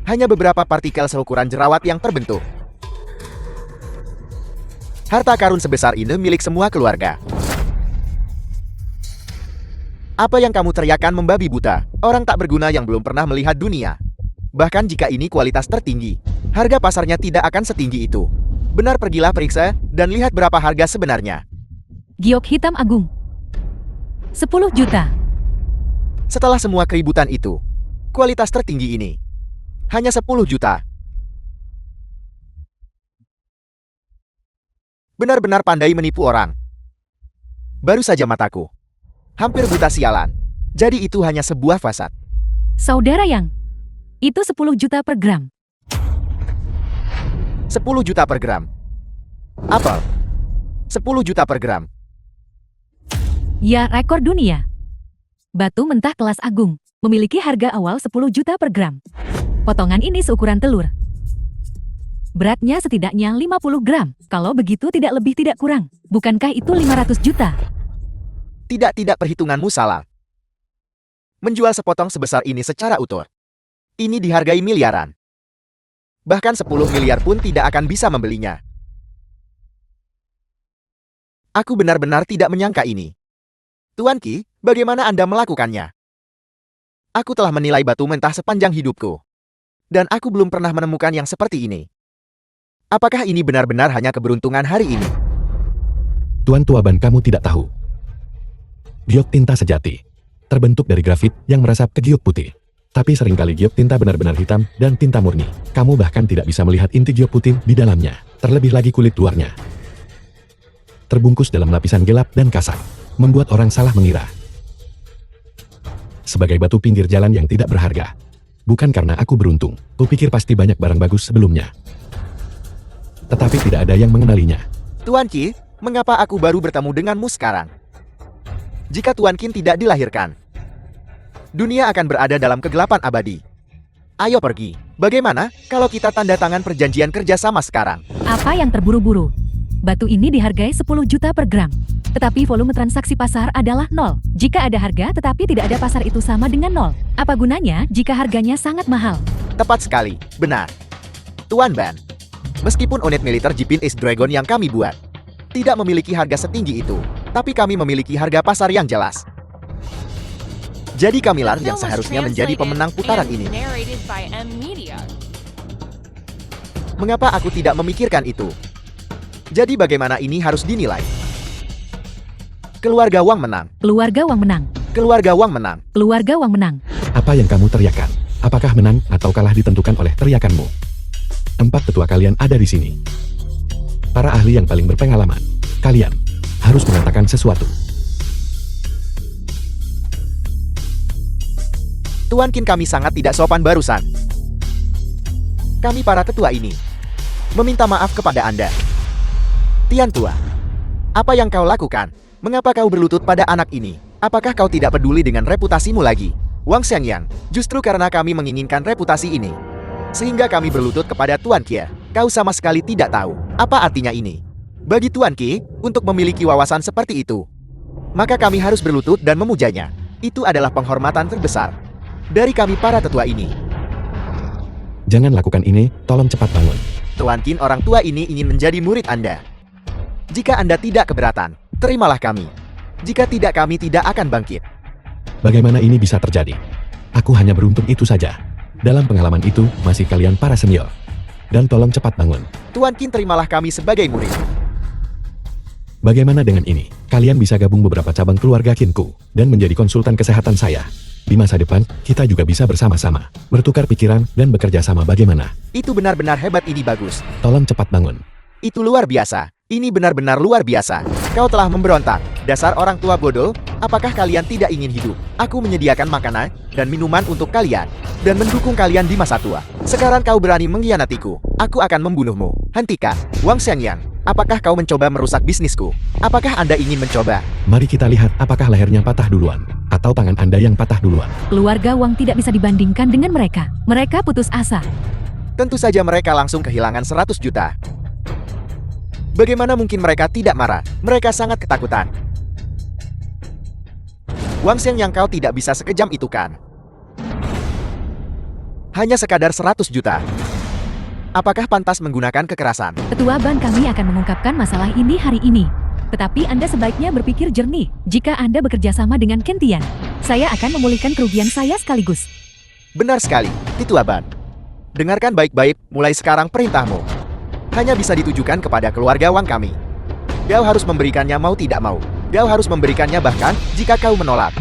hanya beberapa partikel seukuran jerawat yang terbentuk. Harta karun sebesar ini milik semua keluarga. Apa yang kamu teriakkan membabi buta? Orang tak berguna yang belum pernah melihat dunia. Bahkan jika ini kualitas tertinggi, harga pasarnya tidak akan setinggi itu. Benar, pergilah periksa dan lihat berapa harga sebenarnya. Giok hitam agung. 10 juta. Setelah semua keributan itu, kualitas tertinggi ini hanya 10 juta. Benar-benar pandai menipu orang. Baru saja mataku hampir buta sialan. Jadi itu hanya sebuah fasad. Saudara Yang, itu 10 juta per gram. 10 juta per gram. Apel. 10 juta per gram. Ya, rekor dunia. Batu mentah kelas agung, memiliki harga awal 10 juta per gram. Potongan ini seukuran telur. Beratnya setidaknya 50 gram. Kalau begitu tidak lebih tidak kurang. Bukankah itu 500 juta? Tidak, perhitunganmu salah. Menjual sepotong sebesar ini secara utuh, ini dihargai miliaran. Bahkan 10 miliar pun tidak akan bisa membelinya. Aku benar-benar tidak menyangka ini. Tuan Qi, bagaimana Anda melakukannya? Aku telah menilai batu mentah sepanjang hidupku. Dan aku belum pernah menemukan yang seperti ini. Apakah ini benar-benar hanya keberuntungan hari ini? Tuan Tuaban, kamu tidak tahu. Giok tinta sejati terbentuk dari grafit yang meresap ke giok putih. Tapi seringkali giok tinta benar-benar hitam dan tinta murni. Kamu bahkan tidak bisa melihat inti giok putih di dalamnya. Terlebih lagi kulit luarnya terbungkus dalam lapisan gelap dan kasar, membuat orang salah mengira. Sebagai batu pinggir jalan yang tidak berharga. Bukan karena aku beruntung, kupikir pasti banyak barang bagus sebelumnya. Tetapi tidak ada yang mengenalinya. Tuan Qi, mengapa aku baru bertemu denganmu sekarang? Jika Tuan Qin tidak dilahirkan, dunia akan berada dalam kegelapan abadi. Ayo pergi. Bagaimana kalau kita tanda tangan perjanjian kerjasama sekarang? Apa yang terburu-buru? Batu ini dihargai 10 juta per gram. Tetapi volume transaksi pasar adalah 0. Jika ada harga tetapi tidak ada pasar itu sama dengan 0. Apa gunanya jika harganya sangat mahal? Tepat sekali, benar. Tuan Ban, meskipun unit militer Jipin East Dragon yang kami buat tidak memiliki harga setinggi itu, tapi kami memiliki harga pasar yang jelas. Jadi kamilah yang Film was seharusnya menjadi translated pemenang putaran and ini. narrated by M Media. Mengapa aku tidak memikirkan itu? Jadi bagaimana ini harus dinilai? Keluarga Wang menang. Keluarga Wang menang. Keluarga Wang menang. Keluarga Wang menang. Apa yang kamu teriakan? Apakah menang atau kalah ditentukan oleh teriakanmu? 4 ketua kalian ada di sini. Para ahli yang paling berpengalaman. Kalian harus mengatakan sesuatu. Tuan Qin, kami sangat tidak sopan barusan. Kami para tetua ini meminta maaf kepada Anda. Tian Tua, apa yang kau lakukan? Mengapa kau berlutut pada anak ini? Apakah kau tidak peduli dengan reputasimu lagi? Wang Xiangyang, justru karena kami menginginkan reputasi ini, sehingga kami berlutut kepada Tuan Qi. Kau sama sekali tidak tahu apa artinya ini. Bagi Tuan Qi, untuk memiliki wawasan seperti itu, maka kami harus berlutut dan memujanya. Itu adalah penghormatan terbesar dari kami para tetua ini. Jangan lakukan ini, tolong cepat bangun. Tuan Qin, orang tua ini ingin menjadi murid Anda. Jika Anda tidak keberatan, terimalah kami. Jika tidak, kami tidak akan bangkit. Bagaimana ini bisa terjadi? Aku hanya beruntung itu saja. Dalam pengalaman itu, masih kalian para senior. Dan tolong cepat bangun. Tuan Qin, terimalah kami sebagai murid. Bagaimana dengan ini? Kalian bisa gabung beberapa cabang keluarga Qinku dan menjadi konsultan kesehatan saya. Di masa depan, kita juga bisa bersama-sama, bertukar pikiran dan bekerja sama. Bagaimana? Itu benar-benar hebat, ini bagus. Tolong cepat bangun. Itu luar biasa. Ini benar-benar luar biasa. Kau telah memberontak. Dasar orang tua bodoh, apakah kalian tidak ingin hidup? Aku menyediakan makanan dan minuman untuk kalian, dan mendukung kalian di masa tua. Sekarang kau berani mengkhianatiku. Aku akan membunuhmu. Hentikan. Wang Xiangyang, apakah kau mencoba merusak bisnisku? Apakah Anda ingin mencoba? Mari kita lihat apakah lehernya patah duluan, atau tangan Anda yang patah duluan. Keluarga Wang tidak bisa dibandingkan dengan mereka. Mereka putus asa. Tentu saja mereka langsung kehilangan 100 juta. Bagaimana mungkin mereka tidak marah? Mereka sangat ketakutan. Wang Xiangyang, kau tidak bisa sekejam itu kan? Hanya sekadar 100 juta. Apakah pantas menggunakan kekerasan? Ketua Ban, kami akan mengungkapkan masalah ini hari ini. Tetapi Anda sebaiknya berpikir jernih. Jika Anda bekerja sama dengan Ken Tian, saya akan memulihkan kerugian saya sekaligus. Benar sekali, Tetua Ban. Dengarkan baik-baik, mulai sekarang perintahmu hanya bisa ditujukan kepada keluarga Wang kami. Kau harus memberikannya mau tidak mau. Kau harus memberikannya bahkan jika kau menolak.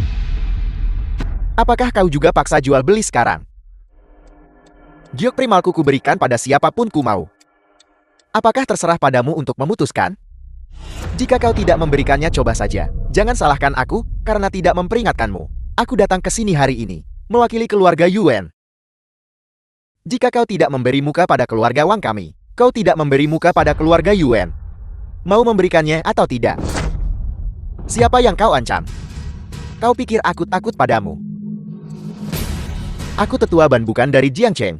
Apakah kau juga paksa jual beli sekarang? Giok primalku kuberikan pada siapapun ku mau. Apakah terserah padamu untuk memutuskan? Jika kau tidak memberikannya, coba saja. Jangan salahkan aku karena tidak memperingatkanmu. Aku datang ke sini hari ini mewakili keluarga Yuan. Jika kau tidak memberi muka pada keluarga Wang kami, kau tidak memberi muka pada keluarga Yuan. Mau memberikannya atau tidak? Siapa yang kau ancam? Kau pikir aku takut padamu? Aku tetua Ban, bukan dari Jiangcheng.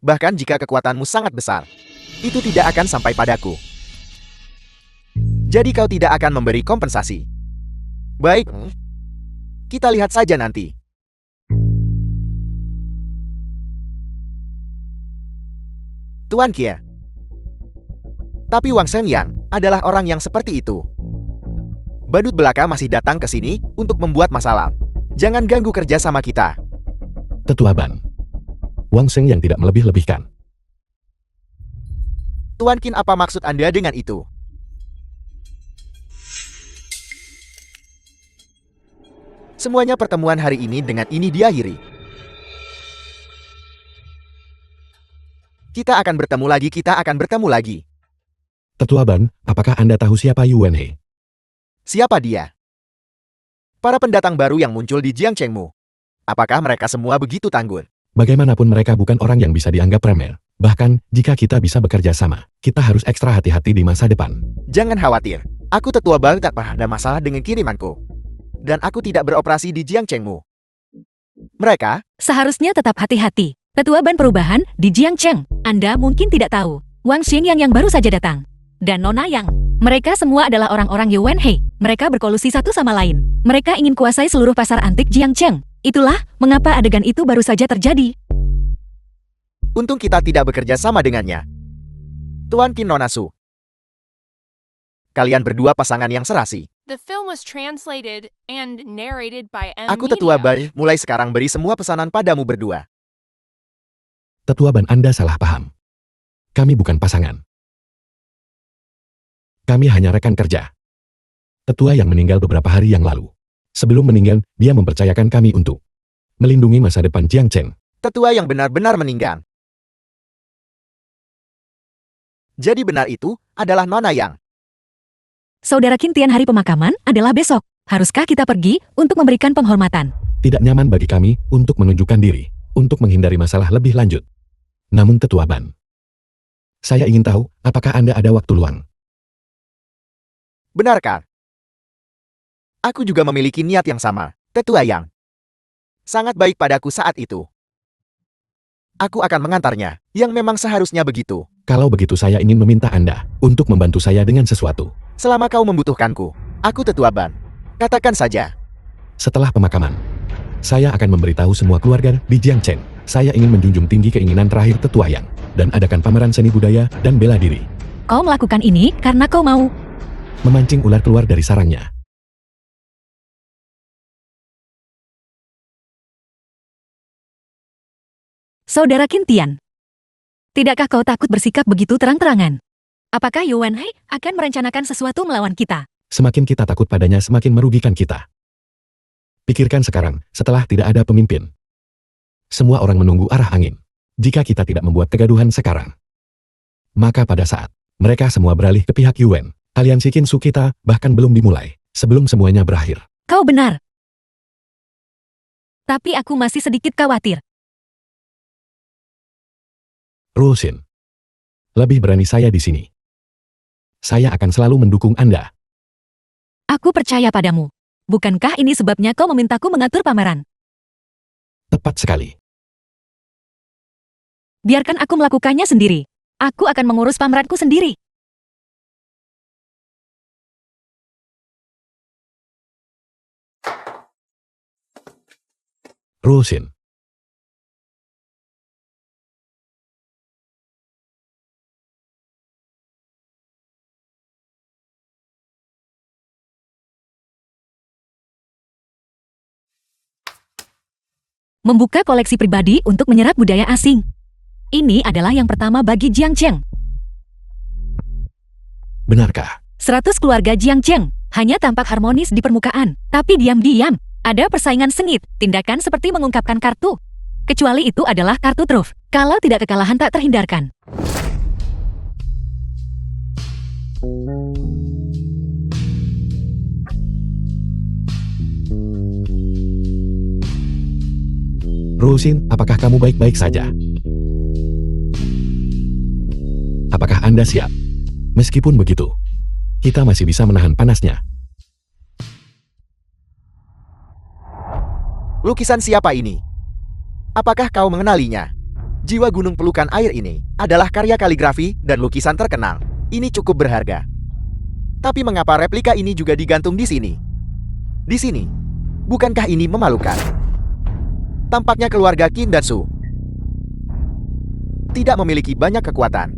Bahkan jika kekuatanmu sangat besar, itu tidak akan sampai padaku. Jadi kau tidak akan memberi kompensasi. Baik, kita lihat saja nanti. Tuan Qi. Tapi Wang Xiangyang adalah orang yang seperti itu. Badut belaka masih datang ke sini untuk membuat masalah. Jangan ganggu kerja sama kita. Tetua Ban, Wang Sheng yang tidak melebih-lebihkan. Tuan Qin, apa maksud Anda dengan itu? Semuanya pertemuan hari ini dengan ini diakhiri. Kita akan bertemu lagi, kita akan bertemu lagi. Tetua Ban, apakah Anda tahu siapa Yuan He? Siapa dia? Para pendatang baru yang muncul di Jiangchengmu. Apakah mereka semua begitu tangguh? Bagaimanapun mereka bukan orang yang bisa dianggap remeh. Bahkan, jika kita bisa bekerja sama, kita harus ekstra hati-hati di masa depan. Jangan khawatir. Aku tetua Ban, tak pernah ada masalah dengan kirimanku. dan aku tidak beroperasi di Jiangchengmu. Mereka, Seharusnya tetap hati-hati. Ketua Ban Perubahan di Jiangcheng. Anda mungkin tidak tahu. Wang Xingyang yang baru saja datang. Dan Nona Yang. Mereka semua adalah orang-orang Yuan He. Mereka berkolusi satu sama lain. Mereka ingin kuasai seluruh pasar antik Jiangcheng. Itulah mengapa adegan itu baru saja terjadi. untung kita tidak bekerja sama dengannya. Tuan Qin Nona Su. Kalian berdua pasangan yang serasi. The film was translated and narrated by M. Aku tetua Media. Ban, mulai sekarang beri semua pesanan padamu berdua. Tetua Ban, Anda salah paham. Kami bukan pasangan. Kami hanya rekan kerja. Tetua yang meninggal beberapa hari yang lalu. Sebelum meninggal, dia mempercayakan kami untuk melindungi masa depan Jiangcheng. Tetua yang benar-benar meninggal. Jadi benar itu adalah Nona Yang. Saudara Qin Tian, hari pemakaman adalah besok. Haruskah kita pergi untuk memberikan penghormatan? Tidak nyaman bagi kami untuk menunjukkan diri, untuk menghindari masalah lebih lanjut. Namun Tetua Ban, saya ingin tahu apakah Anda ada waktu luang. Benarkah? Aku juga memiliki niat yang sama, Tetua Yang. Sangat baik padaku saat itu. Aku akan mengantarnya, yang memang seharusnya begitu. Kalau begitu saya ingin meminta Anda untuk membantu saya dengan sesuatu. Selama kau membutuhkanku, aku Tetua Ban. Katakan saja. Setelah pemakaman, saya akan memberitahu semua keluarga di Jiangcheng. Saya ingin menjunjung tinggi keinginan terakhir Tetua Yang dan adakan pameran seni budaya dan bela diri. Kau melakukan ini karena kau mau Memancing ular keluar dari sarangnya. Saudara Qin Tian. Tidakkah kau takut bersikap begitu terang-terangan? Apakah Yuan He akan merencanakan sesuatu melawan kita? Semakin kita takut padanya, semakin merugikan kita. Pikirkan sekarang, setelah tidak ada pemimpin. Semua orang menunggu arah angin. Jika kita tidak membuat kegaduhan sekarang, maka pada saat mereka semua beralih ke pihak Yuan, aliansi Qin Su kita bahkan belum dimulai, sebelum semuanya berakhir. Kau benar. Tapi aku masih sedikit khawatir. Rusin, lebih berani saya di sini. Saya akan selalu mendukung Anda. Aku percaya padamu. Bukankah ini sebabnya kau memintaku mengatur pameran? Tepat sekali. Biarkan aku melakukannya sendiri. Aku akan mengurus pameranku sendiri. Rusin. Membuka koleksi pribadi untuk menyerap budaya asing. Ini adalah yang pertama bagi Jiangcheng. Benarkah? 100 keluarga Jiangcheng hanya tampak harmonis di permukaan, tapi diam-diam ada persaingan sengit, tindakan seperti mengungkapkan kartu. Kecuali itu adalah kartu truf. Kalau tidak, kekalahan tak terhindarkan. Rusin, apakah kamu baik-baik saja? Apakah Anda siap? Meskipun begitu, kita masih bisa menahan panasnya. Lukisan siapa ini? Apakah kau mengenalinya? Jiwa gunung pelukan air ini adalah karya kaligrafi dan lukisan terkenal. Ini cukup berharga. Tapi mengapa replika ini juga digantung di sini? Di sini, bukankah ini memalukan? Tampaknya keluarga Qin dan Su tidak memiliki banyak kekuatan.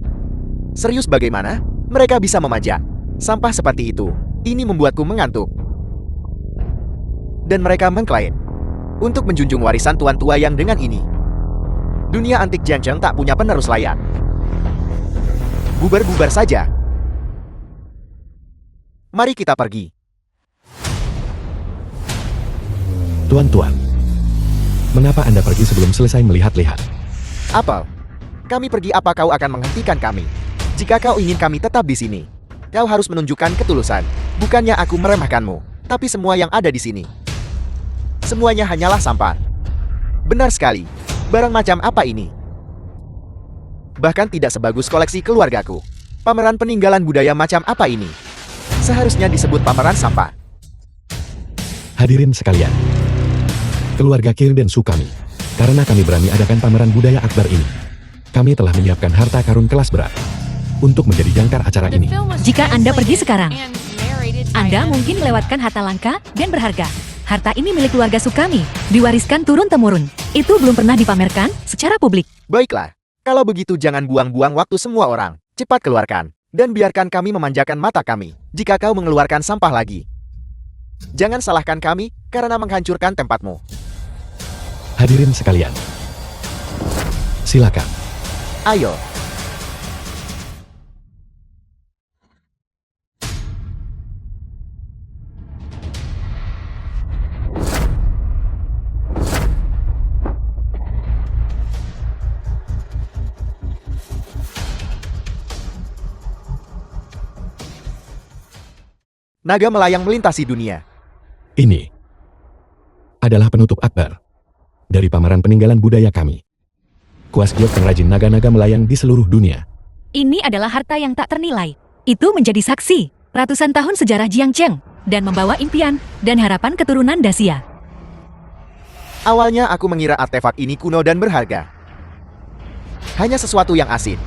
Serius, bagaimana mereka bisa memajang sampah seperti itu? Ini membuatku mengantuk. Dan mereka mengklaim untuk menjunjung warisan Tuan Tua Yang dengan ini. Dunia antik Jiangcheng tak punya penerus layak. Bubar-bubar saja. Mari kita pergi. Tuan-tuan, mengapa Anda pergi sebelum selesai melihat-lihat? Apel, kami pergi, apa kau akan menghentikan kami? Jika kau ingin kami tetap di sini, kau harus menunjukkan ketulusan. Bukannya aku meremehkanmu, tapi semua yang ada di sini, semuanya hanyalah sampah. Benar sekali. Barang macam apa ini? Bahkan tidak sebagus koleksi keluargaku. Pameran peninggalan budaya macam apa ini? Seharusnya disebut pameran sampah. Hadirin sekalian, keluarga Kill dan Su kami, karena kami berani adakan pameran budaya akbar ini, kami telah menyiapkan harta karun kelas berat untuk menjadi jangkar acara The ini. film was Jika Anda pergi translated sekarang, and narrated by Anda mungkin melewatkan harta langka dan berharga. Harta ini milik keluarga Su kami, diwariskan turun-temurun. Itu belum pernah dipamerkan secara publik. Baiklah, kalau begitu jangan buang-buang waktu semua orang. Cepat keluarkan, dan biarkan kami memanjakan mata kami jika kau mengeluarkan sampah lagi. Jangan salahkan kami karena menghancurkan tempatmu. Hadirin sekalian, silakan. Ayo, naga melayang melintasi dunia. Ini adalah penutup akbar dari pameran peninggalan budaya kami. Kuas Giok pengrajin naga-naga melayang di seluruh dunia. Ini adalah harta yang tak ternilai. Itu menjadi saksi ratusan tahun sejarah Jiangcheng dan membawa impian dan harapan keturunan Dacia. Awalnya aku mengira artefak ini kuno dan berharga. Hanya sesuatu yang asin.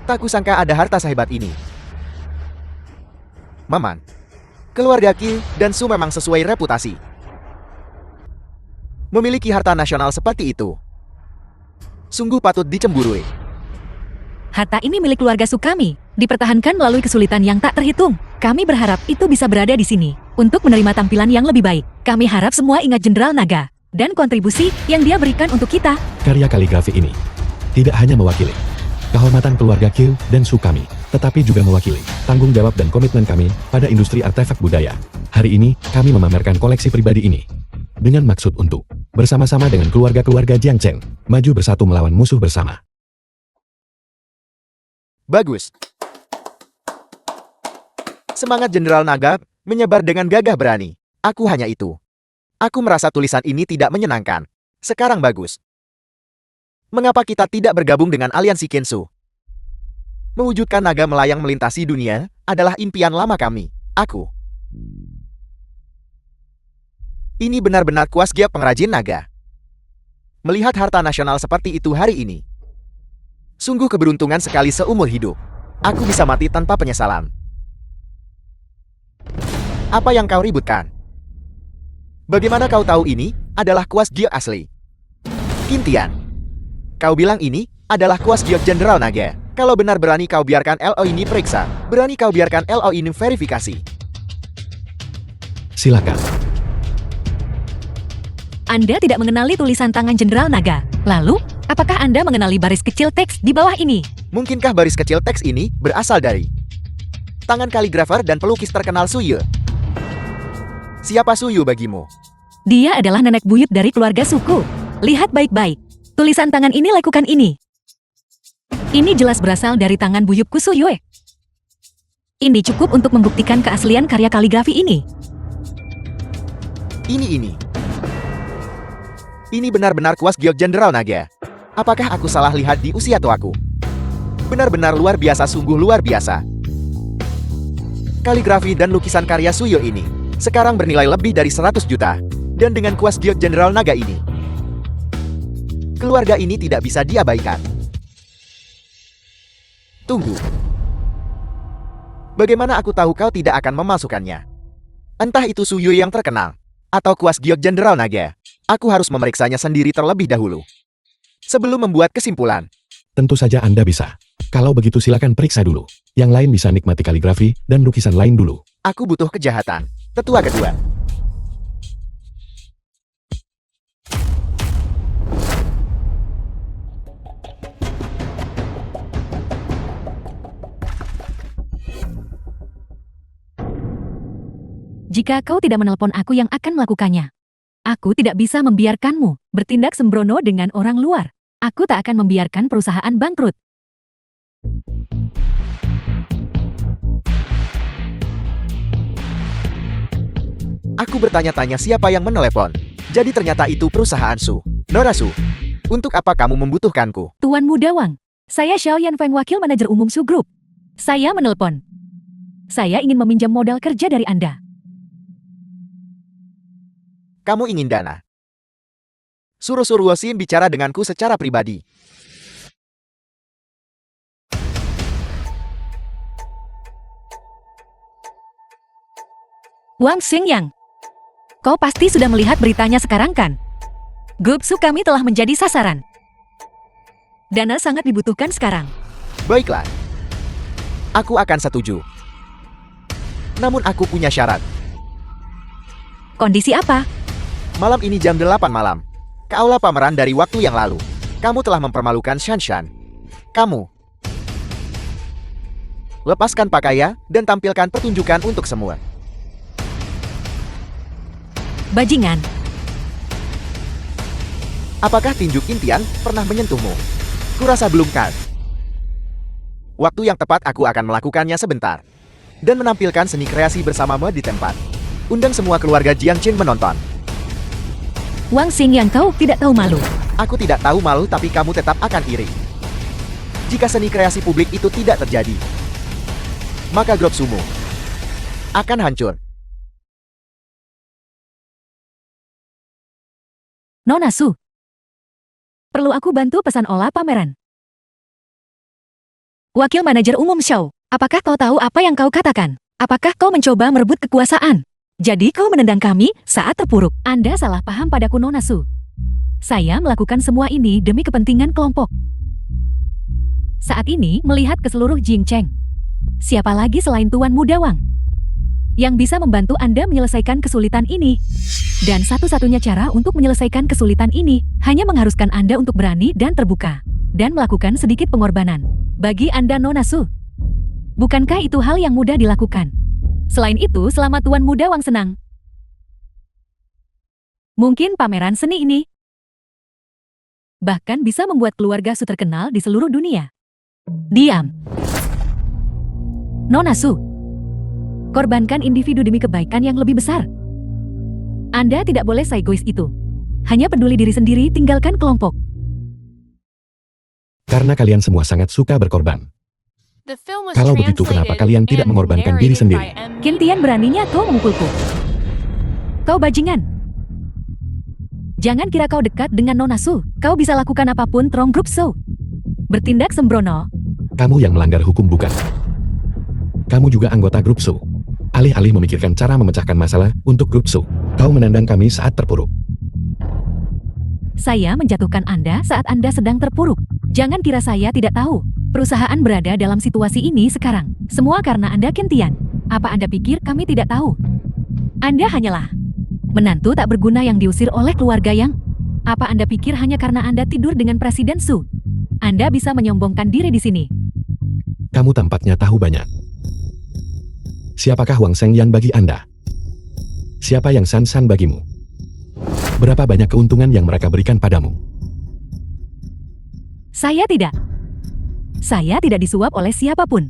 Tak kusangka ada harta sehebat ini. Maman, keluarga Qi dan Su memang sesuai reputasi. Memiliki harta nasional seperti itu sungguh patut dicemburui. Harta ini milik keluarga Su kami, dipertahankan melalui kesulitan yang tak terhitung. Kami berharap itu bisa berada di sini untuk menerima tampilan yang lebih baik. Kami harap semua ingat Jenderal Naga dan kontribusi yang dia berikan untuk kita. Karya kaligrafi ini tidak hanya mewakili kehormatan keluarga Kill dan Su kami, tetapi juga mewakili tanggung jawab dan komitmen kami pada industri artefak budaya. Hari ini, kami memamerkan koleksi pribadi ini dengan maksud untuk bersama-sama dengan keluarga-keluarga Jiangcheng maju bersatu melawan musuh bersama. Bagus. Semangat Jenderal Naga menyebar dengan gagah berani. Aku hanya itu. Aku merasa tulisan ini tidak menyenangkan. Sekarang bagus. Mengapa kita tidak bergabung dengan aliansi Kensu? Mewujudkan naga melayang melintasi dunia adalah impian lama kami. Aku. Ini benar-benar Kuas Giok pengrajin naga. Melihat harta nasional seperti itu hari ini, sungguh keberuntungan sekali seumur hidup. Aku bisa mati tanpa penyesalan. Apa yang kau ributkan? Bagaimana kau tahu ini adalah Kuas Giok asli? Kintian, kau bilang ini adalah Kuas Giok Jenderal Naga. Kalau benar berani kau biarkan LO ini periksa. Berani kau biarkan LO ini verifikasi. Silakan. Anda tidak mengenali tulisan tangan Jenderal Naga. Lalu, apakah Anda mengenali baris kecil teks di bawah ini? Mungkinkah baris kecil teks ini berasal dari tangan kaligrafer dan pelukis terkenal Su Yu? Siapa Su Yu bagimu? Dia adalah nenek buyut dari keluarga suku. Lihat baik-baik. Tulisan tangan ini lakukan ini. Ini jelas berasal dari tangan buyutku Su Yue. Ini cukup untuk membuktikan keaslian karya kaligrafi ini. Ini benar-benar Kuas Giok Jenderal Naga. Apakah aku salah lihat di usia tuaku? Benar-benar luar biasa, sungguh luar biasa. Kaligrafi dan lukisan karya Su Yu ini sekarang bernilai lebih dari 100 juta. Dan dengan Kuas Giok Jenderal Naga ini, keluarga ini tidak bisa diabaikan. Tunggu. Bagaimana aku tahu kau tidak akan memasukkannya? Entah itu Su Yu yang terkenal, atau Kuas Giok Jenderal Naga. Aku harus memeriksanya sendiri terlebih dahulu sebelum membuat kesimpulan. Tentu saja Anda bisa. Kalau begitu silakan periksa dulu. Yang lain bisa nikmati kaligrafi dan lukisan lain dulu. Aku butuh kejahatan. Tetua kedua. Jika kau tidak menelpon aku yang akan melakukannya, aku tidak bisa membiarkanmu bertindak sembrono dengan orang luar. Aku tak akan membiarkan perusahaan bangkrut. Aku bertanya-tanya siapa yang menelepon. Jadi ternyata itu perusahaan Su. Nora Su, untuk apa kamu membutuhkanku? Tuan Muda Wang, saya Xiao Yan Feng, wakil manajer umum Su Group. Saya menelpon. Saya ingin meminjam modal kerja dari Anda. Kamu ingin dana. Suruh Wosin bicara denganku secara pribadi. Wang Xingyang, kau pasti sudah melihat beritanya sekarang kan? Grup Su kami telah menjadi sasaran. Dana sangat dibutuhkan sekarang. Baiklah. Aku akan setuju. Namun aku punya syarat. Kondisi apa? Malam ini jam 8 malam. Ke aula pameran dari waktu yang lalu. Kamu telah mempermalukan Shanshan. Kamu. Lepaskan pakaian dan tampilkan pertunjukan untuk semua. Bajingan, Apakah tinjuk impian pernah menyentuhmu? Kurasa belum kan? Waktu yang tepat aku akan melakukannya sebentar. Dan menampilkan seni kreasi bersamamu di tempat. Undang semua keluarga Jiang Qin menonton. Wang Xingyang kau tidak tahu malu. Aku tidak tahu malu tapi kamu tetap akan iri. Jika seni kreasi publik itu tidak terjadi, maka grup Sumu akan hancur. Nona Su, perlu aku bantu pesan olah pameran? Wakil Manajer Umum Show, apakah kau tahu apa yang kau katakan? Apakah kau mencoba merebut kekuasaan? Jadi kau menendang kami saat terpuruk. Anda salah paham padaku Nona Su. Saya melakukan semua ini demi kepentingan kelompok. Saat ini melihat ke seluruh Jingcheng. Siapa lagi selain Tuan Muda Wang yang bisa membantu Anda menyelesaikan kesulitan ini? Dan satu-satunya cara untuk menyelesaikan kesulitan ini hanya mengharuskan Anda untuk berani dan terbuka dan melakukan sedikit pengorbanan bagi Anda Nona Su. Bukankah itu hal yang mudah dilakukan? Selain itu, selama Tuan Muda Wang senang, mungkin pameran seni ini bahkan bisa membuat keluarga Su terkenal di seluruh dunia. Diam. Nona Su, korbankan individu demi kebaikan yang lebih besar. Anda tidak boleh seegois itu. Hanya peduli diri sendiri, tinggalkan kelompok. Karena kalian semua sangat suka berkorban. The film was Kalau begitu, kenapa translated kalian tidak and mengorbankan diri narrated sendiri? by M. Kintian beraninya kau memukulku. Kau bajingan. Jangan kira kau dekat dengan Nona Su. Kau bisa lakukan apapun Trong Group Su. Bertindak sembrono. Kamu yang melanggar hukum bukan? Kamu juga anggota grup Su. Alih-alih memikirkan cara memecahkan masalah untuk grup Su, kau menendang kami saat terpuruk. Saya menjatuhkan Anda saat Anda sedang terpuruk. Jangan kira saya tidak tahu. Perusahaan berada dalam situasi ini sekarang. Semua karena Anda Kintian. Apa Anda pikir kami tidak tahu? Anda hanyalah menantu tak berguna yang diusir oleh keluarga Yang. Apa Anda pikir hanya karena Anda tidur dengan Presiden Su, Anda bisa menyombongkan diri di sini? Kamu tampaknya tahu banyak. Siapakah Wang Sheng yang bagi Anda? Siapa yang San San bagimu? Berapa banyak keuntungan yang mereka berikan padamu? Saya tidak. Saya tidak disuap oleh siapapun.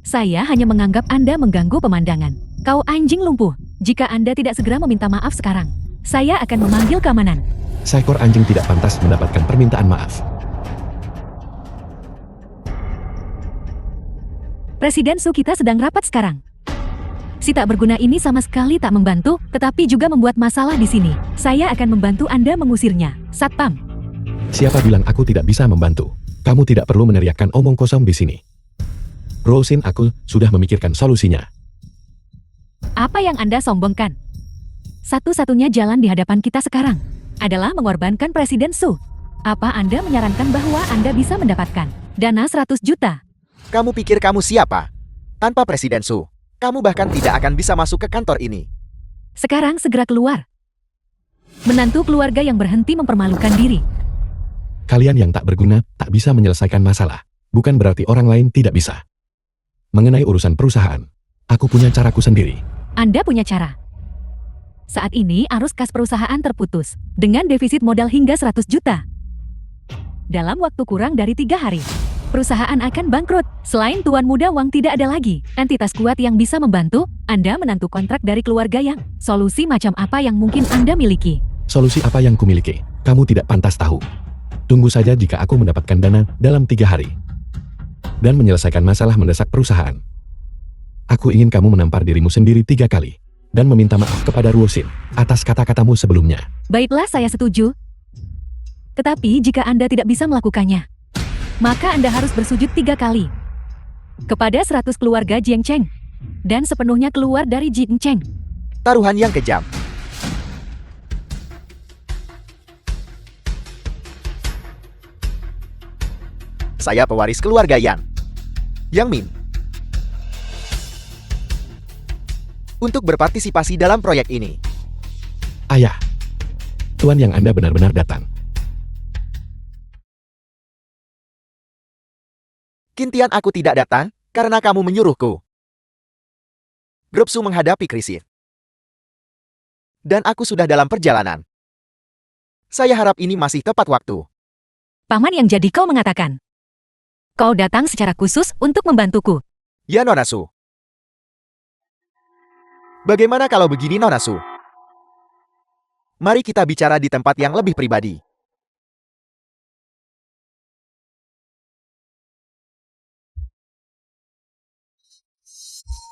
Saya hanya menganggap Anda mengganggu pemandangan. Kau anjing lumpuh. Jika Anda tidak segera meminta maaf sekarang, saya akan memanggil keamanan. Seekor anjing tidak pantas mendapatkan permintaan maaf. Presiden Su kita sedang rapat sekarang. Si tak berguna ini sama sekali tak membantu, tetapi juga membuat masalah di sini. Saya akan membantu Anda mengusirnya. Satpam. Siapa bilang aku tidak bisa membantu? Kamu tidak perlu meneriakkan omong kosong di sini. Rosin, aku sudah memikirkan solusinya. Apa yang Anda sombongkan? Satu-satunya jalan di hadapan kita sekarang adalah mengorbankan Presiden Su. Apa Anda menyarankan bahwa Anda bisa mendapatkan dana 100 juta? Kamu pikir kamu siapa? Tanpa Presiden Su, kamu bahkan tidak akan bisa masuk ke kantor ini. Sekarang segera keluar. Menantu keluarga yang berhenti mempermalukan diri. Kalian yang tak berguna tak bisa menyelesaikan masalah. Bukan berarti orang lain tidak bisa. Mengenai urusan perusahaan, aku punya caraku sendiri. Anda punya cara. Saat ini arus kas perusahaan terputus dengan defisit modal hingga 100 juta. Dalam waktu kurang dari 3 hari, perusahaan akan bangkrut. Selain Tuan Muda Wang tidak ada lagi entitas kuat yang bisa membantu Anda menantu kontrak dari keluarga Yang. Solusi macam apa yang mungkin Anda miliki? Solusi apa yang kumiliki? Kamu tidak pantas tahu. Tunggu saja jika aku mendapatkan dana dalam 3 hari. Dan menyelesaikan masalah mendesak perusahaan. Aku ingin kamu menampar dirimu sendiri 3 kali. dan meminta maaf kepada Ruosin atas kata-katamu sebelumnya. Baiklah, saya setuju. Tetapi jika Anda tidak bisa melakukannya, maka Anda harus bersujud 3 kali kepada 100 keluarga Jiang Cheng dan sepenuhnya keluar dari Jiang Cheng. Taruhan yang kejam. Saya pewaris keluarga Yang Min. Untuk berpartisipasi dalam proyek ini. Ayah, Tuan Yang Anda benar-benar datang. Kintian, aku tidak datang karena kamu menyuruhku. Grup Su menghadapi krisis. Dan aku sudah dalam perjalanan. Saya harap ini masih tepat waktu. Paman yang jadi kau mengatakan, kau datang secara khusus untuk membantuku. Ya, Nona Su. Bagaimana kalau begini, Nona Su? Mari kita bicara di tempat yang lebih pribadi.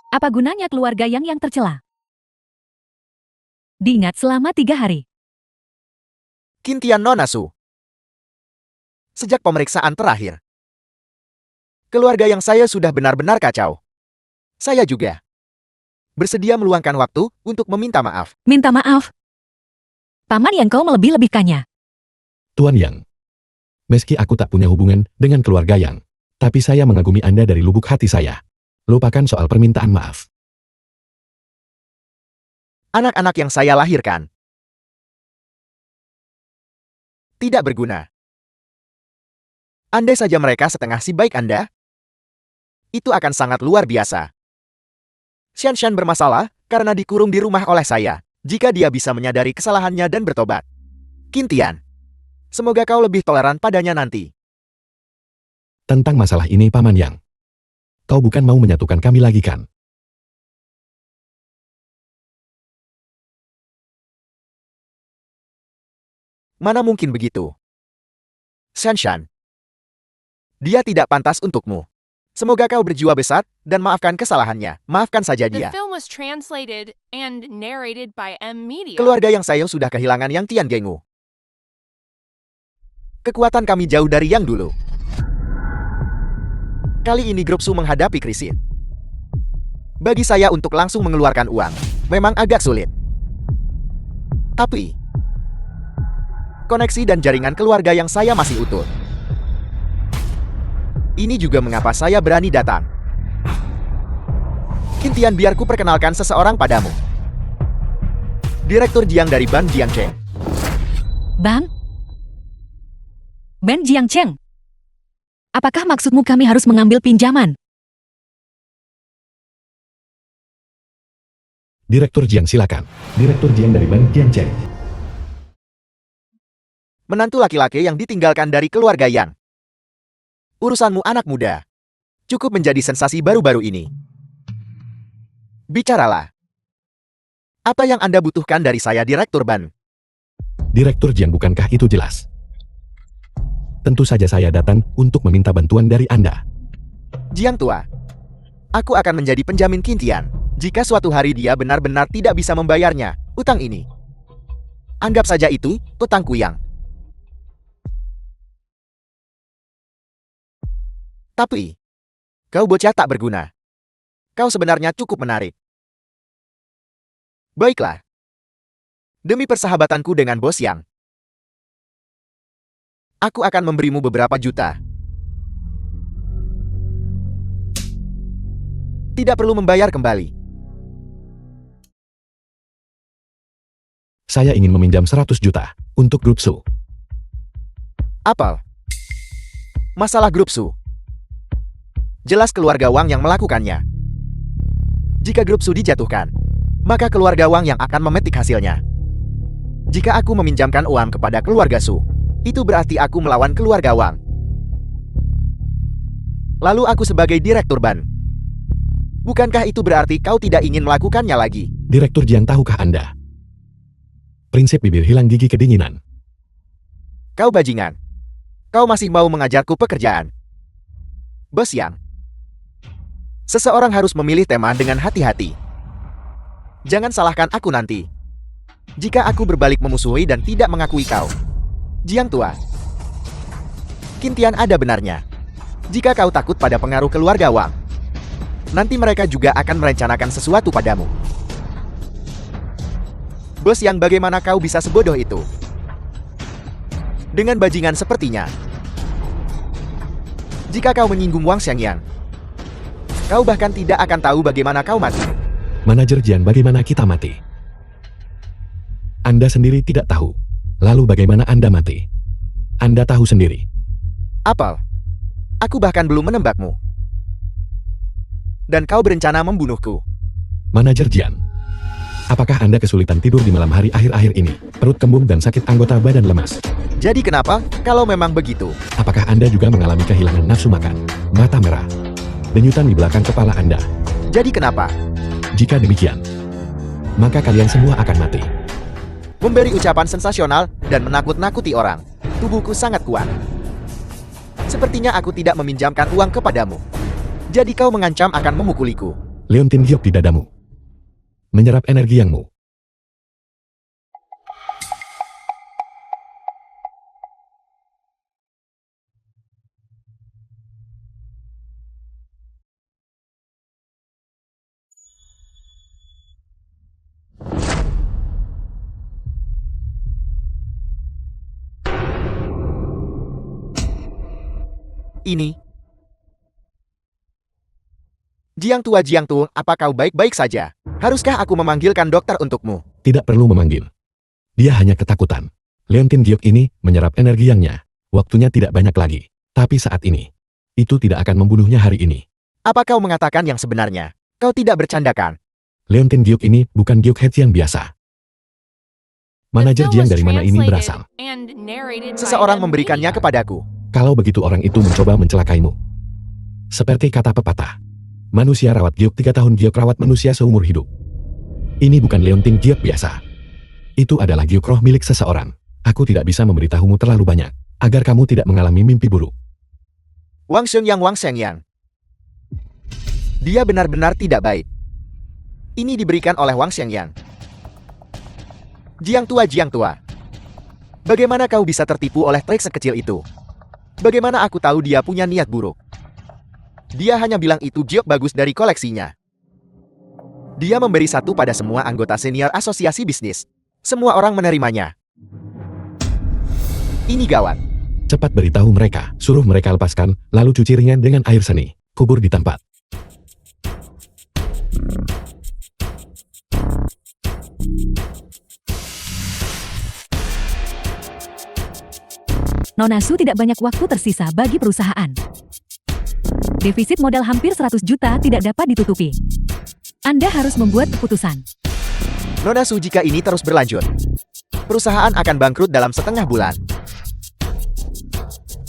Apa gunanya keluarga yang tercela? Diingat selama 3 hari. Kintian, Nona Su. Sejak pemeriksaan terakhir, keluarga yang saya sudah benar-benar kacau. Saya juga bersedia meluangkan waktu untuk meminta maaf. Minta maaf. Paman yang kau melebih-lebihkannya. Tuan Yang, meski aku tak punya hubungan dengan keluarga Yang, tapi saya mengagumi Anda dari lubuk hati saya. Lupakan soal permintaan maaf. Anak-anak yang saya lahirkan tidak berguna. Andai saja mereka setengah si baik Anda, itu akan sangat luar biasa. Xianshan bermasalah karena dikurung di rumah oleh saya. Jika dia bisa menyadari kesalahannya dan bertobat. Kintian, semoga kau lebih toleran padanya nanti. Tentang masalah ini, Paman Yang, kau bukan mau menyatukan kami lagi kan? Mana mungkin begitu? Xianshan, dia tidak pantas untukmu. Semoga kau berjiwa besar dan maafkan kesalahannya. Maafkan saja The dia. film was translated and narrated by M Media. Keluarga yang saya sudah kehilangan Yang Tian Gengu. Kekuatan kami jauh dari yang dulu. Kali ini grup Su menghadapi krisis. Bagi saya untuk langsung mengeluarkan uang, memang agak sulit. Tapi, koneksi dan jaringan keluarga yang saya masih utuh. Ini juga mengapa saya berani datang. Kintian, biar ku perkenalkan seseorang padamu. Direktur Jiang dari Ban Jiang Cheng. Bang? Ben Jiang Cheng? Apakah maksudmu kami harus mengambil pinjaman? Direktur Jiang, silakan. Direktur Jiang dari Ban Jiang Cheng. Menantu laki-laki yang ditinggalkan dari keluarga Yang. Urusanmu, anak muda. Cukup menjadi sensasi baru-baru ini. Bicaralah. Apa yang Anda butuhkan dari saya, Direktur Ban? Direktur Jiang, bukankah itu jelas? Tentu saja saya datang untuk meminta bantuan dari Anda. Jiang tua, aku akan menjadi penjamin Kintian jika suatu hari dia benar-benar tidak bisa membayarnya utang ini. Anggap saja itu utangku Yang. Tapi, kau bocah tak berguna. Kau sebenarnya cukup menarik. Baiklah. Demi persahabatanku dengan bos Yang, aku akan memberimu beberapa juta. Tidak perlu membayar kembali. Saya ingin meminjam 100 juta untuk grup Su. Apel. Masalah grup Su. Jelas keluarga Wang yang melakukannya. Jika grup Su dijatuhkan, maka keluarga Wang yang akan memetik hasilnya. Jika aku meminjamkan uang kepada keluarga Su, itu berarti aku melawan keluarga Wang. Lalu aku sebagai direktur Ban. Bukankah itu berarti kau tidak ingin melakukannya lagi? Direktur Jiang, tahukah Anda? Prinsip bibir hilang gigi kedinginan. Kau bajingan. Kau masih mau mengajarku pekerjaan. Bos Yang. Seseorang harus memilih tema dengan hati-hati. Jangan salahkan aku nanti. Jika aku berbalik memusuhi dan tidak mengakui kau. Jiang Tua. Qin Tian ada benarnya. Jika kau takut pada pengaruh keluarga Wang, nanti mereka juga akan merencanakan sesuatu padamu. Bos Yang, bagaimana kau bisa sebodoh itu? Dengan bajingan sepertinya. Jika kau menyinggung Wang Xiangyang, kau bahkan tidak akan tahu bagaimana kau mati. Manajer Jian, bagaimana kita mati? Anda sendiri tidak tahu. Lalu bagaimana Anda mati? Anda tahu sendiri. Apel, aku bahkan belum menembakmu. Dan kau berencana membunuhku. Manajer Jian, apakah Anda kesulitan tidur di malam hari akhir-akhir ini? Perut kembung dan sakit anggota badan lemas. Jadi kenapa, kalau memang begitu? Apakah Anda juga mengalami kehilangan nafsu makan? Mata merah. Denyutan di belakang kepala Anda. Jadi kenapa? Jika demikian, maka kalian semua akan mati. Memberi ucapan sensasional dan menakut-nakuti orang. Tubuhku sangat kuat. Sepertinya aku tidak meminjamkan uang kepadamu. Jadi kau mengancam akan memukuliku. Leontin giok di dadamu. Menyerap energi yangmu. Ini. Jiang Tua, apa kau baik-baik saja? Haruskah aku memanggilkan dokter untukmu? Tidak perlu memanggil. Dia hanya ketakutan. Leontin giok ini menyerap energi yangnya. Waktunya tidak banyak lagi. Tapi saat ini, itu tidak akan membunuhnya hari ini. Apa kau mengatakan yang sebenarnya? Kau tidak bercandakan. Leontin giok ini bukan giok head yang biasa. The Manajer film Jiang was dari mana ini translated berasal? and narrated by Seseorang the memberikannya media. kepadaku. Kalau begitu orang itu mencoba mencelakaimu. Seperti kata pepatah. Manusia rawat giok 3 tahun, giok rawat manusia seumur hidup. Ini bukan Leontin giok biasa. Itu adalah giok roh milik seseorang. Aku tidak bisa memberitahumu terlalu banyak, agar kamu tidak mengalami mimpi buruk. Wang Xiangyang. Dia benar-benar tidak baik. Ini diberikan oleh Wang Xiangyang. Jiang Tua. Bagaimana kau bisa tertipu oleh trik sekecil itu? Bagaimana aku tahu dia punya niat buruk? Dia hanya bilang itu giok bagus dari koleksinya. Dia memberi satu pada semua anggota senior asosiasi bisnis. Semua orang menerimanya. Ini gawat. Cepat beritahu mereka, suruh mereka lepaskan, lalu cuci ringan dengan air seni. Kubur di tempat. Nona Su tidak banyak waktu tersisa bagi perusahaan. Defisit modal hampir 100 juta tidak dapat ditutupi. Anda harus membuat keputusan. Nona Su, jika ini terus berlanjut, perusahaan akan bangkrut dalam setengah bulan.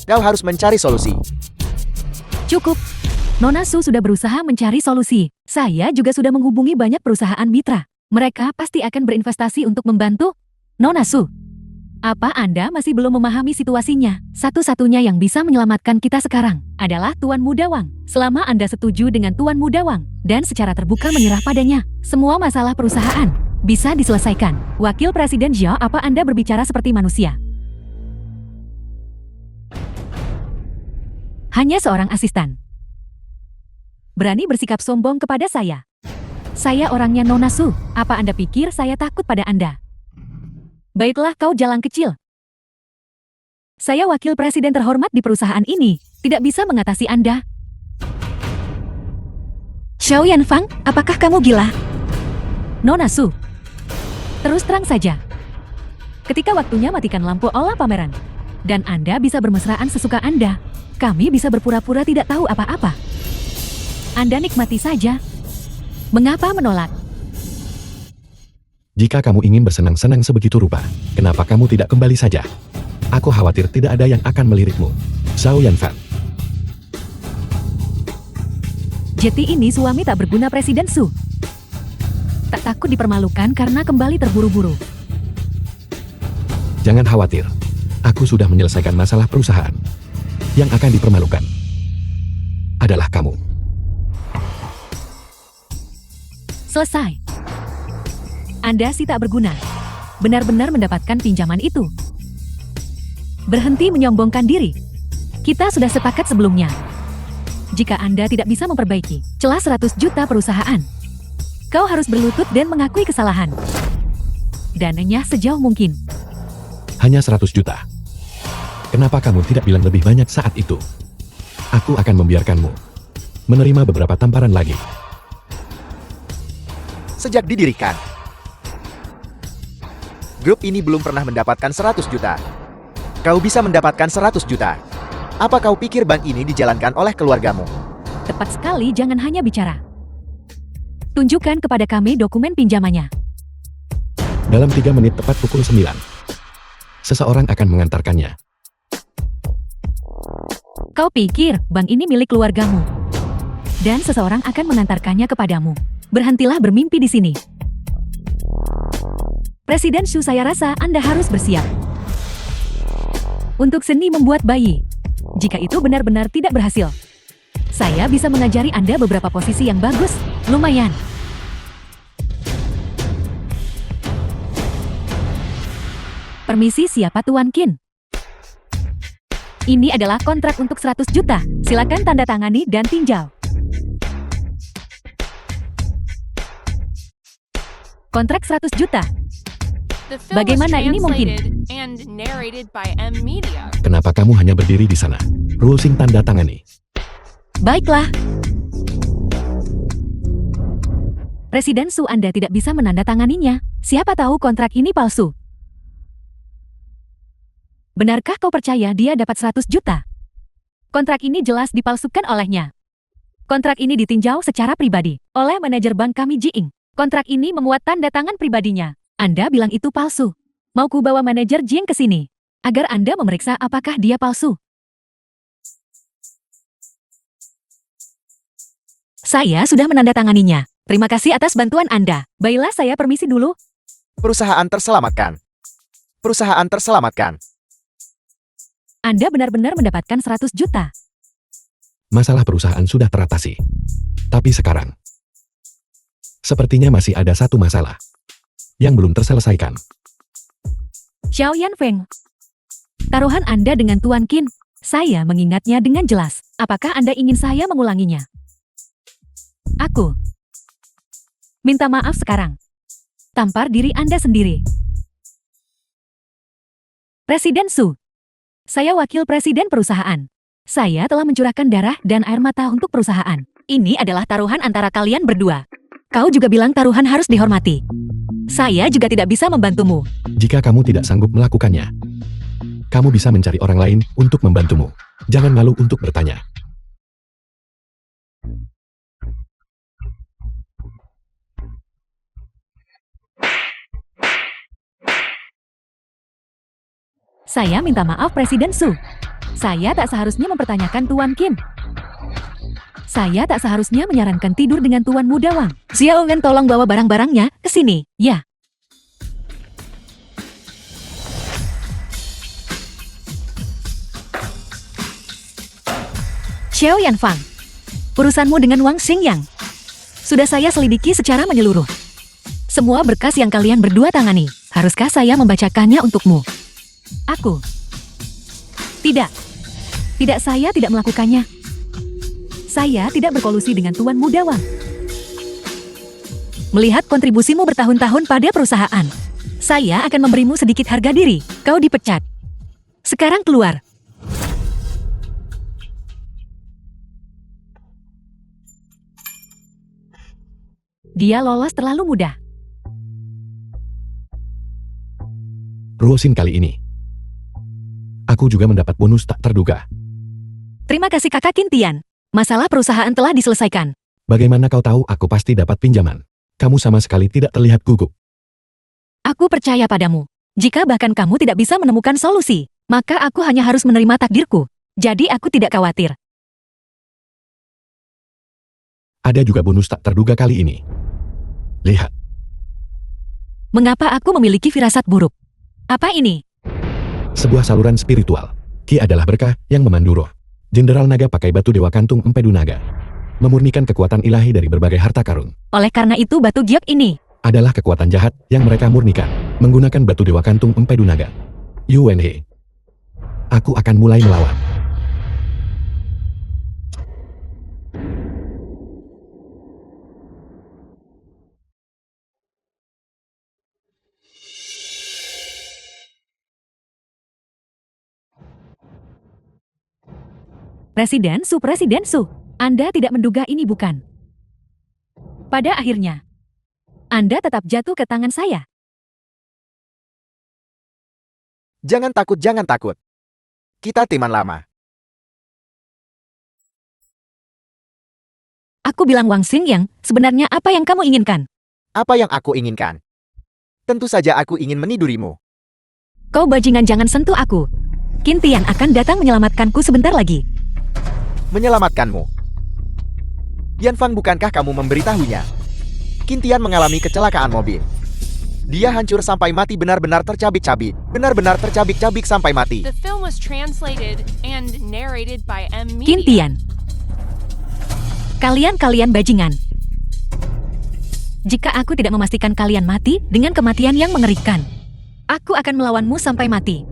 Kau harus mencari solusi. Cukup. Nona Su sudah berusaha mencari solusi. Saya juga sudah menghubungi banyak perusahaan mitra. Mereka pasti akan berinvestasi untuk membantu Nona Su. Apa Anda masih belum memahami situasinya? Satu-satunya yang bisa menyelamatkan kita sekarang adalah Tuan Muda Wang. Selama Anda setuju dengan Tuan Muda Wang dan secara terbuka menyerah padanya, semua masalah perusahaan bisa diselesaikan. Wakil Presiden Zhao, apa Anda berbicara seperti manusia? Hanya seorang asisten. Berani bersikap sombong kepada saya. Saya orangnya Nona Su. Apa Anda pikir saya takut pada Anda? Baiklah, kau jalan kecil. Saya wakil presiden terhormat di perusahaan ini, tidak bisa mengatasi Anda. Xiao Yanfang, apakah kamu gila? Nona Su. Terus terang saja. Ketika waktunya matikan lampu olah pameran. Dan Anda bisa bermesraan sesuka Anda. Kami bisa berpura-pura tidak tahu apa-apa. Anda nikmati saja. Mengapa menolak? Jika kamu ingin bersenang-senang sebegitu rupa, kenapa kamu tidak kembali saja? Aku khawatir tidak ada yang akan melirikmu. Zhao Yanfan. Jeti ini suami tak berguna Presiden Su. Tak takut dipermalukan karena kembali terburu-buru. Jangan khawatir. Aku sudah menyelesaikan masalah perusahaan. Yang akan dipermalukan adalah kamu. Selesai. Anda si tak berguna. Benar-benar mendapatkan pinjaman itu. Berhenti menyombongkan diri. Kita sudah sepakat sebelumnya. Jika Anda tidak bisa memperbaiki celah 100 juta perusahaan, kau harus berlutut dan mengakui kesalahan. Dananya sejauh mungkin. Hanya 100 juta. Kenapa kamu tidak bilang lebih banyak saat itu? Aku akan membiarkanmu menerima beberapa tamparan lagi. Sejak didirikan, grup ini belum pernah mendapatkan 100 juta. Kau bisa mendapatkan 100 juta. Apa kau pikir bank ini dijalankan oleh keluargamu? Tepat sekali, jangan hanya bicara. Tunjukkan kepada kami dokumen pinjamannya. Dalam 3 menit tepat pukul 9. Seseorang akan mengantarkannya. Kau pikir bank ini milik keluargamu. Dan seseorang akan mengantarkannya kepadamu. Berhentilah bermimpi di sini. Presiden Shu, saya rasa Anda harus bersiap untuk seni membuat bayi. Jika itu benar-benar tidak berhasil, saya bisa mengajari Anda beberapa posisi yang bagus. Lumayan. Permisi, siapa Tuan Qin? Ini adalah kontrak untuk 100 juta. Silakan tanda tangani dan tinjau. Kontrak 100 juta. The film Bagaimana was ini mungkin? translated and narrated by M Media. Kenapa kamu hanya berdiri di sana? Rulesing tanda tangani. Baiklah. Presiden Su, Anda tidak bisa menandatanganinya. Siapa tahu kontrak ini palsu. Benarkah kau percaya dia dapat 100 juta? Kontrak ini jelas dipalsukan olehnya. Kontrak ini ditinjau secara pribadi oleh manajer bank kami Ji-ing. Kontrak ini memuat tanda tangan pribadinya. Anda bilang itu palsu. Mau ku bawa manajer Jing ke sini agar Anda memeriksa apakah dia palsu. Saya sudah menandatanganinya. Terima kasih atas bantuan Anda. Baiklah, saya permisi dulu. Perusahaan terselamatkan. Perusahaan terselamatkan. Anda benar-benar mendapatkan 100 juta. Masalah perusahaan sudah teratasi. Tapi sekarang, sepertinya masih ada satu masalah yang belum terselesaikan. Xiao Yanfeng. Taruhan Anda dengan Tuan Qin. Saya mengingatnya dengan jelas. Apakah Anda ingin saya mengulanginya? Aku minta maaf sekarang. Tampar diri Anda sendiri. Presiden Su. Saya wakil presiden perusahaan. Saya telah mencurahkan darah dan air mata untuk perusahaan. Ini adalah taruhan antara kalian berdua. Kau juga bilang taruhan harus dihormati. Saya juga tidak bisa membantumu. Jika kamu tidak sanggup melakukannya, kamu bisa mencari orang lain untuk membantumu. Jangan malu untuk bertanya. Saya minta maaf Presiden Su. Saya tak seharusnya mempertanyakan Tuan Qin. Saya tak seharusnya menyarankan tidur dengan Tuan Muda Wang. Xiao Wen, tolong bawa barang-barangnya ke sini. Ya. Xiao Yanfang. Urusanmu dengan Wang Xingyang sudah saya selidiki secara menyeluruh. Semua berkas yang kalian berdua tangani, haruskah saya membacakannya untukmu? Aku. Tidak. Tidak, saya tidak melakukannya. Saya tidak berkolusi dengan Tuan Muda Wang. Melihat kontribusimu bertahun-tahun pada perusahaan, saya akan memberimu sedikit harga diri. Kau dipecat. Sekarang keluar. Dia lolos terlalu mudah. Rulesing kali ini, aku juga mendapat bonus tak terduga. Terima kasih Kakak Kintian. Masalah perusahaan telah diselesaikan. Bagaimana kau tahu aku pasti dapat pinjaman? Kamu sama sekali tidak terlihat gugup. Aku percaya padamu. Jika bahkan kamu tidak bisa menemukan solusi, maka aku hanya harus menerima takdirku. Jadi aku tidak khawatir. Ada juga bonus tak terduga kali ini. Lihat. Mengapa aku memiliki firasat buruk? Apa ini? Sebuah saluran spiritual. Ki adalah berkah yang memandu roh. Jenderal Naga pakai batu Dewa Kantung Empedu Naga. Memurnikan kekuatan ilahi dari berbagai harta karun. Oleh karena itu batu giok ini adalah kekuatan jahat yang mereka murnikan, menggunakan batu dewa kantung empedu naga. Yuanhe. Aku akan mulai melawan. Presiden Su, Anda tidak menduga ini bukan? Pada akhirnya, Anda tetap jatuh ke tangan saya. Jangan takut, jangan takut. Kita teman lama. Aku bilang Wang Xingyang, sebenarnya apa yang kamu inginkan? Apa yang aku inginkan? Tentu saja aku ingin menidurimu. Kau bajingan, jangan sentuh aku. Qin Tian akan datang menyelamatkanku sebentar lagi. Menyelamatkanmu. Yan Fang, bukankah kamu memberitahunya? Qin Tian mengalami kecelakaan mobil. Dia hancur sampai mati, benar-benar tercabik-cabik. Benar-benar tercabik-cabik sampai mati. The film was translated and narrated by M. Qin Media. Tian. Kalian bajingan. Jika aku tidak memastikan kalian mati dengan kematian yang mengerikan, aku akan melawanmu sampai mati.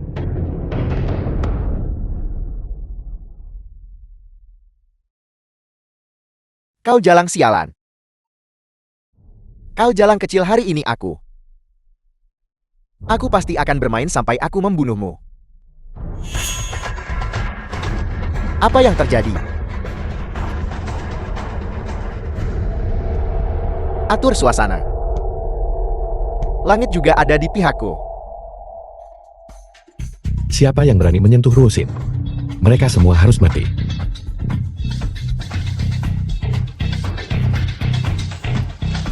Kau jalang sialan. Kau jalang kecil, hari ini aku. Aku pasti akan bermain sampai aku membunuhmu. Apa yang terjadi? Atur suasana. Langit juga ada di pihakku. Siapa yang berani menyentuh Rusin? Mereka semua harus mati.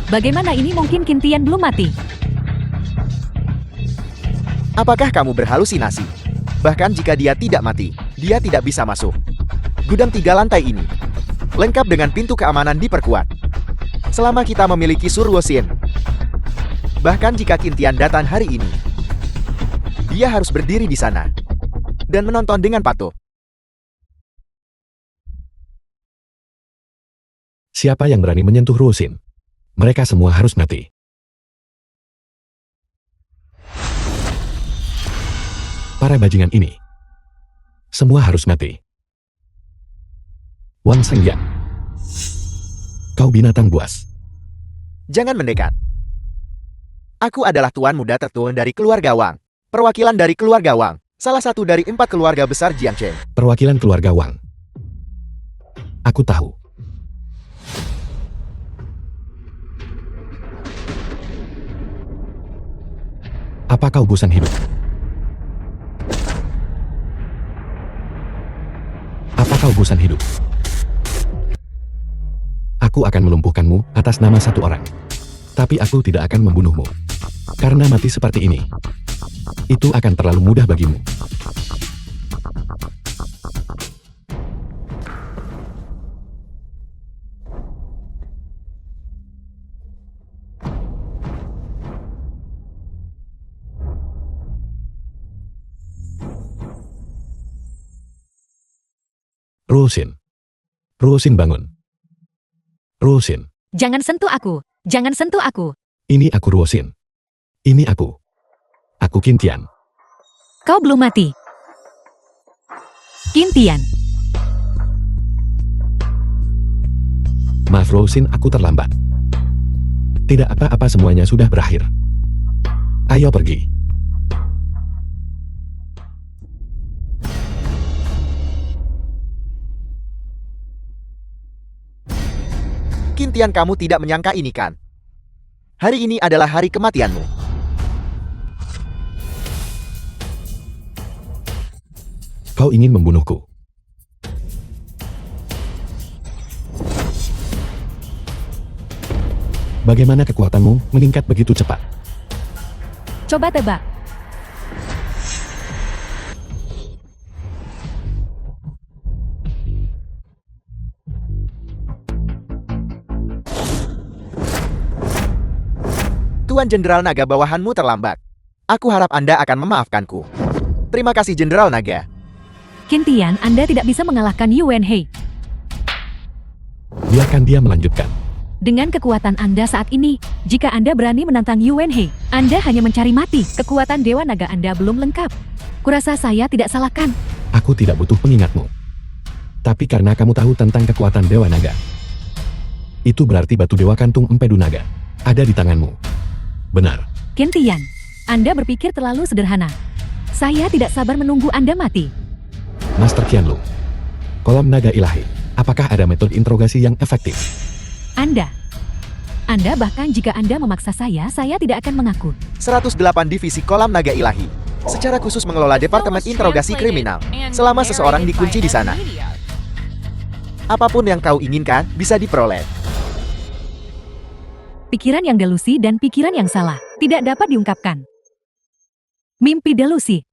Bagaimana ini mungkin? Qin Tian belum mati. Apakah kamu berhalusinasi? Bahkan jika dia tidak mati, dia tidak bisa masuk. Gudang 3 lantai ini, lengkap dengan pintu keamanan diperkuat. Selama kita memiliki Sur Wosin. Bahkan jika Qin Tian datang hari ini, dia harus berdiri di sana dan menonton dengan patuh. Siapa yang berani menyentuh Rusin? Mereka semua harus mati. Para bajingan ini, semua harus mati. Wang Xingyang, kau binatang buas. Jangan mendekat. Aku adalah tuan muda tertua dari keluarga Wang. Perwakilan dari keluarga Wang. Salah satu dari 4 keluarga besar Jiangchen. Perwakilan keluarga Wang. Aku tahu. Apa kau bosan hidup? Apa kau bosan hidup? Aku akan melumpuhkanmu atas nama satu orang. Tapi aku tidak akan membunuhmu. Karena mati seperti ini, itu akan terlalu mudah bagimu. Rusin bangun. Rusin, Jangan sentuh aku. Jangan sentuh aku. ini aku Rusin. Ini aku. Aku Qin Tian. Kau belum mati. Qin Tian. Maaf Rusin, aku terlambat. Tidak apa-apa, semuanya sudah berakhir. Ayo pergi. Qin Tian, kamu tidak menyangka ini kan? Hari ini adalah hari kematianmu. Kau ingin membunuhku. Bagaimana kekuatanmu meningkat begitu cepat? Coba tebak. Tuan Jenderal Naga, bawahanmu terlambat. Aku harap Anda akan memaafkanku. Terima kasih Jenderal Naga. Qin Tian, Anda tidak bisa mengalahkan Yuan Hei. Biarkan dia melanjutkan. Dengan kekuatan Anda saat ini, jika Anda berani menantang Yuan He, Anda hanya mencari mati. Kekuatan Dewa Naga Anda belum lengkap. Kurasa saya tidak salahkan. Aku tidak butuh pengingatmu. Tapi karena kamu tahu tentang kekuatan Dewa Naga, itu berarti batu Dewa Kantung Empedu Naga ada di tanganmu. Benar. Qin Tian, Anda berpikir terlalu sederhana. Saya tidak sabar menunggu Anda mati. Master Qianlu, kolam naga ilahi, apakah ada metode interogasi yang efektif? Anda bahkan jika Anda memaksa saya tidak akan mengaku. 108 Divisi Kolam Naga Ilahi secara khusus mengelola Departemen Interogasi Kriminal selama seseorang dikunci di sana. Apapun yang kau inginkan bisa diperoleh. Pikiran yang delusi dan pikiran yang salah tidak dapat diungkapkan. Mimpi delusi.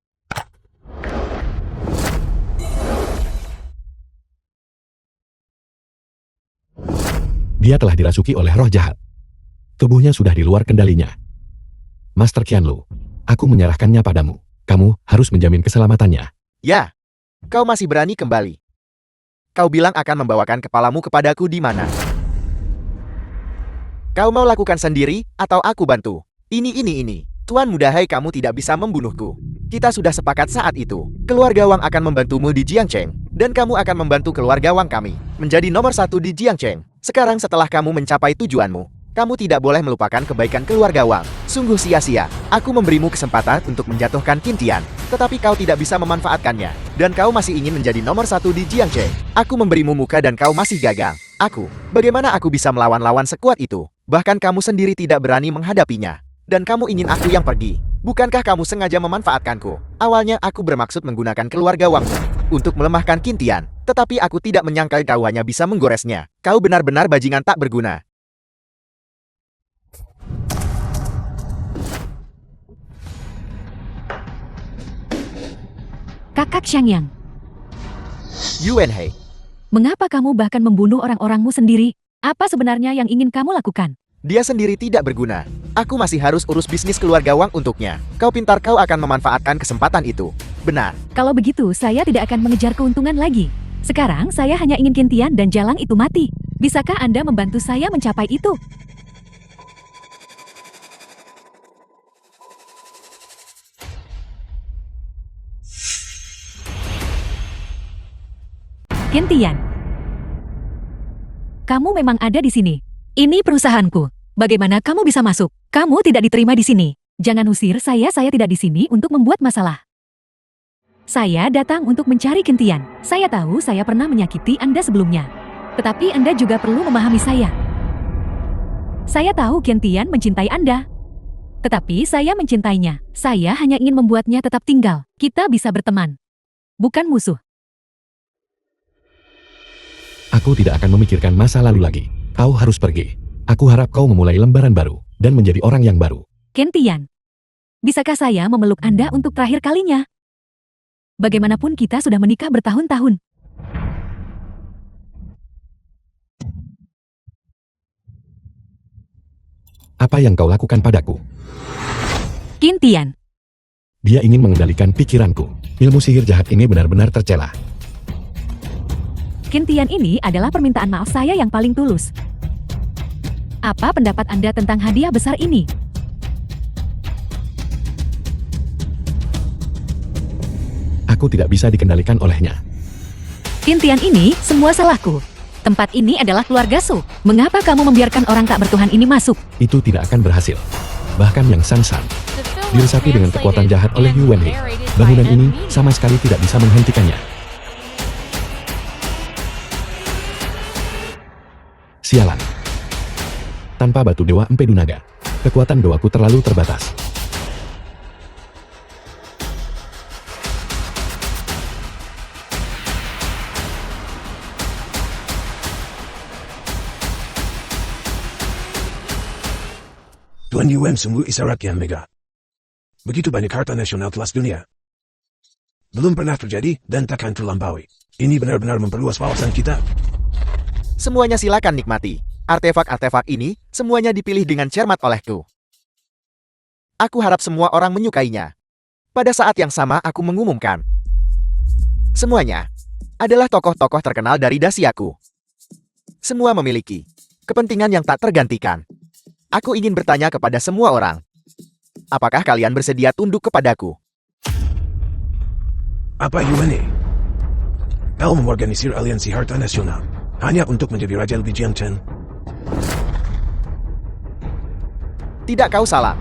Dia telah dirasuki oleh roh jahat. Tubuhnya sudah di luar kendalinya. Master Qianlu, aku menyerahkannya padamu. Kamu harus menjamin keselamatannya. Ya, kau masih berani kembali. Kau bilang akan membawakan kepalamu kepadaku di mana? Kau mau lakukan sendiri, atau aku bantu? Ini. Tuan muda, hai, kamu tidak bisa membunuhku. Kita sudah sepakat saat itu. Keluarga Wang akan membantumu di Jiangcheng. Dan kamu akan membantu keluarga Wang kami menjadi nomor 1 di Jiangcheng. Sekarang setelah kamu mencapai tujuanmu, kamu tidak boleh melupakan kebaikan keluarga Wang. Sungguh sia-sia. Aku memberimu kesempatan untuk menjatuhkan Qin Tian, tetapi kau tidak bisa memanfaatkannya. Dan kau masih ingin menjadi nomor 1 di Jiangcheng. Aku memberimu muka dan kau masih gagal. Bagaimana aku bisa melawan lawan sekuat itu? Bahkan kamu sendiri tidak berani menghadapinya. Dan kamu ingin aku yang pergi. Bukankah kamu sengaja memanfaatkanku? Awalnya aku bermaksud menggunakan keluarga Wangmu untuk melemahkan Qin Tian, tetapi aku tidak menyangka kau hanya bisa menggoresnya. Kau benar-benar bajingan tak berguna. Kakak Xiangyang, Yuan He, mengapa kamu bahkan membunuh orang-orangmu sendiri? Apa sebenarnya yang ingin kamu lakukan? dia sendiri tidak berguna. Aku masih harus urus bisnis keluarga Wang untuknya. Kau pintar, kau akan memanfaatkan kesempatan itu. Benar. Kalau begitu, saya tidak akan mengejar keuntungan lagi. Sekarang, saya hanya ingin Qin Tian dan Jalang itu mati. Bisakah Anda membantu saya mencapai itu? Qin Tian, kamu memang ada di sini. Ini perusahaanku. Bagaimana kamu bisa masuk? Kamu tidak diterima di sini. Jangan usir saya tidak di sini untuk membuat masalah. Saya datang untuk mencari Qin Tian. Saya tahu saya pernah menyakiti Anda sebelumnya. Tetapi Anda juga perlu memahami saya. Saya tahu Qin Tian mencintai Anda. Tetapi saya mencintainya. Saya hanya ingin membuatnya tetap tinggal. Kita bisa berteman. Bukan musuh. Aku tidak akan memikirkan masa lalu lagi. Kau harus pergi. Aku harap kau memulai lembaran baru dan menjadi orang yang baru. Qin Tian, bisakah saya memeluk Anda untuk terakhir kalinya? Bagaimanapun kita sudah menikah bertahun-tahun. Apa yang kau lakukan padaku? Qin Tian, Dia ingin mengendalikan pikiranku. Ilmu sihir jahat ini benar-benar tercela. Qin Tian ini adalah permintaan maaf saya yang paling tulus. Apa pendapat Anda tentang hadiah besar ini? Aku tidak bisa dikendalikan olehnya. Qin Tian ini semua salahku. Tempat ini adalah keluarga Su. Mengapa kamu membiarkan orang tak bertuhan ini masuk? Itu tidak akan berhasil. Bahkan yang Sansan The film was diresapi dengan kekuatan translated jahat oleh and Yuan He. narrated by Bangunan Ed ini Meany. sama sekali tidak bisa menghentikannya. Sialan. Tanpa batu Dewa Empedu Naga, kekuatan doaku terlalu terbatas. Tuan Yuan sungguh isyarat yang mega. Begitu banyak harta nasional kelas dunia. Belum pernah terjadi dan takkan terlampaui. Ini benar-benar memperluas wawasan kita. Semuanya silakan nikmati. Artefak-artefak ini semuanya dipilih dengan cermat olehku. Aku harap semua orang menyukainya. Pada saat yang sama aku mengumumkan. Semuanya adalah tokoh-tokoh terkenal dari Dasiaku. Semua memiliki Kepentingan yang tak tergantikan. Aku ingin bertanya kepada semua orang. Apakah kalian bersedia tunduk kepadaku? Apa UNA? Kau mengorganisir aliansi harta nasional hanya untuk menjadi Raja lebih Jiangchen? Tidak, kau salah.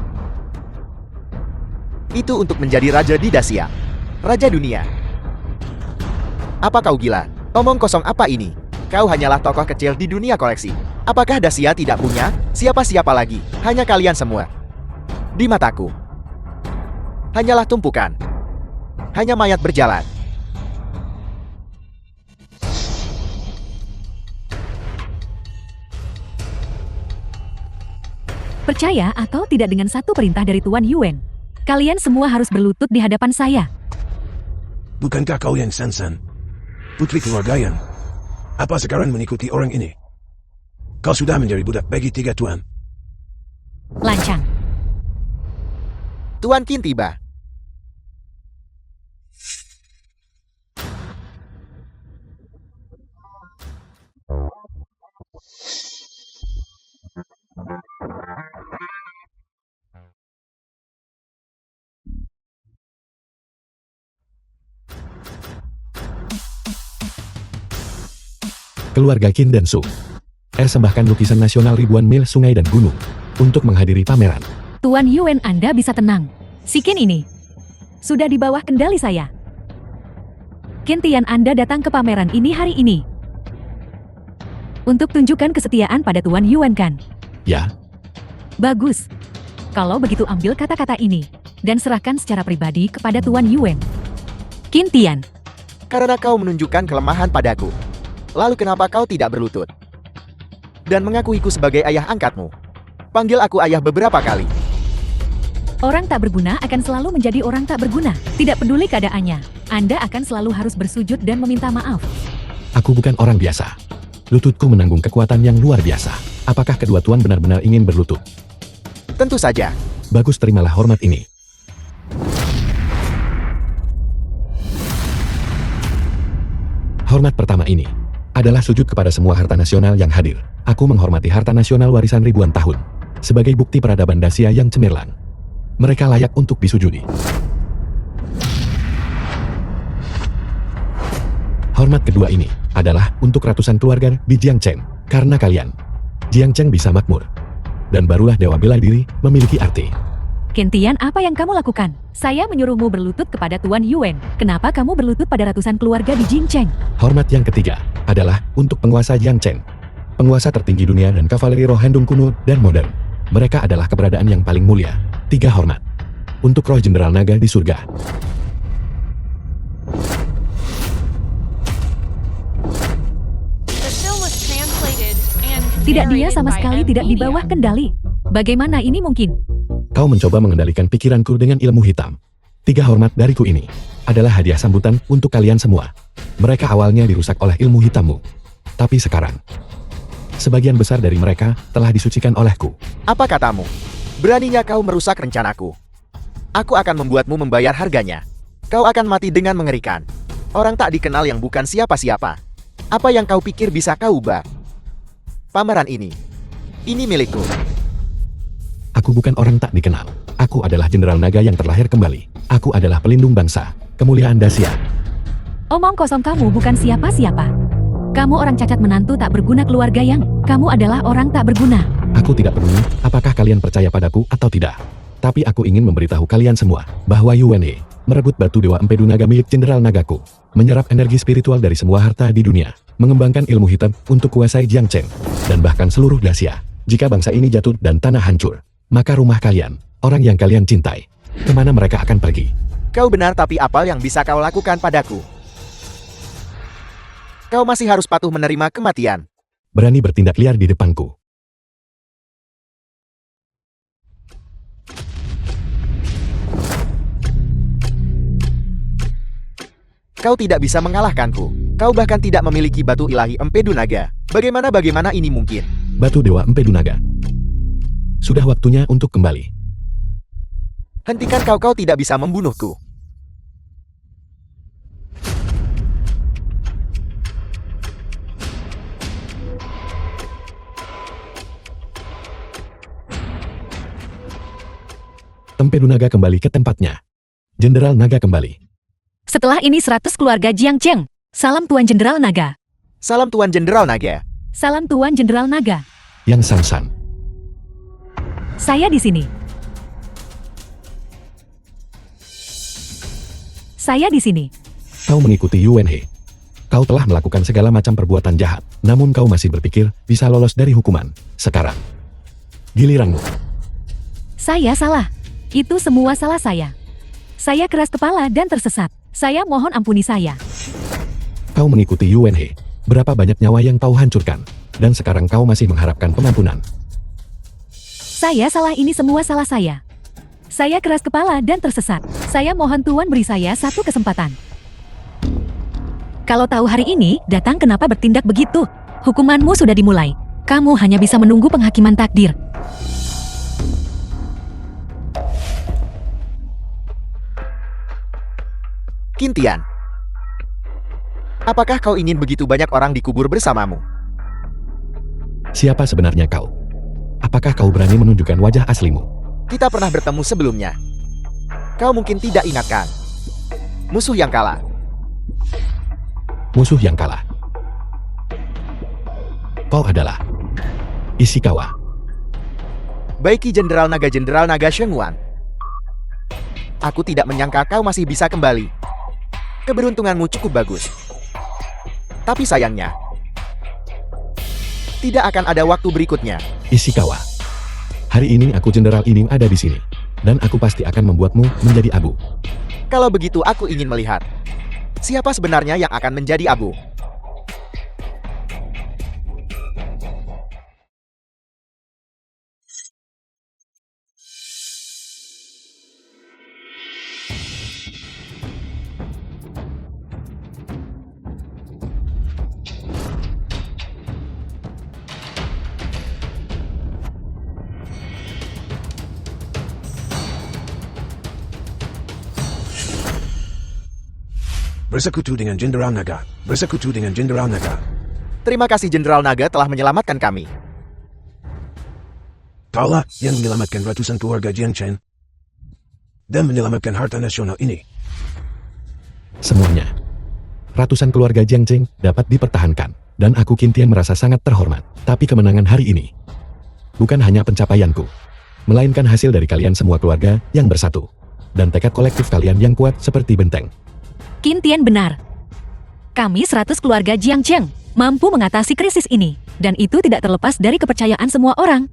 Itu untuk menjadi raja di Dacia. Raja dunia. Apa kau gila? Omong kosong apa ini? Kau hanyalah tokoh kecil di dunia koleksi. Apakah Dacia tidak punya siapa-siapa lagi? Hanya kalian semua. Di mataku. Hanyalah tumpukan. Hanya mayat berjalan. Percaya atau tidak dengan satu perintah dari Tuan Yuan, kalian semua harus berlutut di hadapan saya. Bukankah kau yang Sansan? Putri keluarga Yan? Apa sekarang mengikuti orang ini? Kau sudah menjadi budak bagi tiga tuan. Lancang. Tuan Qin tiba. Keluarga Qin dan Su persembahkan lukisan nasional ribuan mil sungai dan gunung untuk menghadiri pameran. Tuan Yuan, Anda bisa tenang. Si Qin ini sudah di bawah kendali saya. Qin Tian, Anda datang ke pameran ini hari ini untuk tunjukkan kesetiaan pada Tuan Yuan, kan? Ya, Bagus. Kalau begitu ambil kata-kata ini dan serahkan secara pribadi kepada Tuan Yuan. Qin Tian, Karena kau menunjukkan kelemahan padaku. Lalu kenapa kau tidak berlutut? Dan mengakuiku sebagai ayah angkatmu. Panggil aku ayah beberapa kali. orang tak berguna akan selalu menjadi orang tak berguna. Tidak peduli keadaannya, Anda akan selalu harus bersujud dan meminta maaf. aku bukan orang biasa. Lututku menanggung kekuatan yang luar biasa. Apakah kedua tuan benar-benar ingin berlutut? Tentu saja. Bagus, terimalah hormat ini. Hormat pertama ini adalah sujud kepada semua harta nasional yang hadir. Aku menghormati harta nasional warisan ribuan tahun sebagai bukti peradaban Dacia yang cemerlang. Mereka layak untuk disujudi. Hormat kedua ini adalah untuk ratusan keluarga di Jiangchen. Karena kalian, Jiangchen bisa makmur. Dan barulah dewa bela diri memiliki arti. Qin Tian, apa yang kamu lakukan? Saya menyuruhmu berlutut kepada Tuan Yuan. Kenapa kamu berlutut pada ratusan keluarga di Jingcheng? Hormat yang ketiga adalah untuk penguasa Jiangchen. Penguasa tertinggi dunia dan kavaleri roh Handong kuno dan modern. Mereka adalah keberadaan yang paling mulia. 3 hormat. Untuk roh Jenderal Naga di surga. The film was translated and Tidak, dia narrated sama by sekali tidak di bawah Media. kendali. Bagaimana ini mungkin? Kau mencoba mengendalikan pikiranku dengan ilmu hitam. 3 hormat dariku ini adalah hadiah sambutan untuk kalian semua. Mereka awalnya dirusak oleh ilmu hitammu. Tapi sekarang, sebagian besar dari mereka telah disucikan olehku. Apa katamu? Beraninya kau merusak rencanaku. Aku akan membuatmu membayar harganya. Kau akan mati dengan mengerikan. Orang tak dikenal yang bukan siapa-siapa. Apa yang kau pikir bisa kau ubah? Pameran ini milikku. Aku bukan orang tak dikenal. Aku adalah Jenderal Naga yang terlahir kembali. Aku adalah pelindung bangsa, kemuliaan Dacia. Omong kosong, kamu bukan siapa-siapa. Kamu orang cacat menantu tak berguna keluarga yang. Kamu adalah orang tak berguna. Aku tidak peduli apakah kalian percaya padaku atau tidak. Tapi aku ingin memberitahu kalian semua bahwa Yuan merebut batu Dewa Empedu Naga milik Jenderal Nagaku, menyerap energi spiritual dari semua harta di dunia, mengembangkan ilmu hitam untuk kuasai Jiangchen, dan bahkan seluruh Dacia. Jika bangsa ini jatuh dan tanah hancur, maka rumah kalian, orang yang kalian cintai, kemana mereka akan pergi? Kau benar, tapi apa yang bisa kau lakukan padaku? Kau masih harus patuh menerima kematian. Berani bertindak liar di depanku. Kau tidak bisa mengalahkanku. Kau bahkan tidak memiliki batu ilahi Empedu Naga. Bagaimana ini mungkin? Batu Dewa Empedu Naga. Sudah waktunya untuk kembali. Hentikan, kau tidak bisa membunuhku. Empedu Naga kembali ke tempatnya. Jenderal Naga kembali. Setelah ini 100 keluarga Jiang Cheng. Salam Tuan Jenderal Naga. Salam Tuan Jenderal Naga. Salam Tuan Jenderal Naga. Yang Sansan. Saya di sini. Saya di sini. Kau mengikuti Yuan He. Kau telah melakukan segala macam perbuatan jahat, namun kau masih berpikir bisa lolos dari hukuman. Sekarang, giliranmu. Saya salah. Itu semua salah saya. Saya keras kepala dan tersesat. Saya mohon ampuni saya. Kau mengikuti Yuan He. Berapa banyak nyawa yang kau hancurkan, dan sekarang kau masih mengharapkan pengampunan. Saya salah, ini semua salah saya. Saya keras kepala dan tersesat. Saya mohon Tuan beri saya satu kesempatan. Kalau tahu hari ini datang, kenapa bertindak begitu? Hukumanmu sudah dimulai. Kamu hanya bisa menunggu penghakiman takdir. Qin Tian. Apakah kau ingin begitu banyak orang dikubur bersamamu? Siapa sebenarnya kau? Apakah kau berani menunjukkan wajah aslimu? Kita pernah bertemu sebelumnya. Kau mungkin tidak ingatkan. Musuh yang kalah. Musuh yang kalah. Kau adalah Ishikawa. Baiki Jenderal Naga Shengwan. Aku tidak menyangka kau masih bisa kembali. Keberuntunganmu cukup bagus. Tapi sayangnya, tidak akan ada waktu berikutnya. Ishikawa. Hari ini aku Jenderal Ining ada di sini, dan aku pasti akan membuatmu menjadi abu. Kalau begitu aku ingin melihat siapa sebenarnya yang akan menjadi abu. Bersekutu dengan Jenderal Naga. Bersekutu dengan Jenderal Naga. Terima kasih Jenderal Naga telah menyelamatkan kami. Kaulah yang menyelamatkan ratusan keluarga Jiang Chen dan menyelamatkan harta nasional ini. Semuanya. Ratusan keluarga Jiang Cheng dapat dipertahankan, dan aku Qin Tian merasa sangat terhormat. Tapi kemenangan hari ini bukan hanya pencapaianku, melainkan hasil dari kalian semua keluarga yang bersatu, dan tekad kolektif kalian yang kuat seperti benteng. Qin Tian benar. Kami 100 keluarga Jiang Cheng mampu mengatasi krisis ini, dan itu tidak terlepas dari kepercayaan semua orang.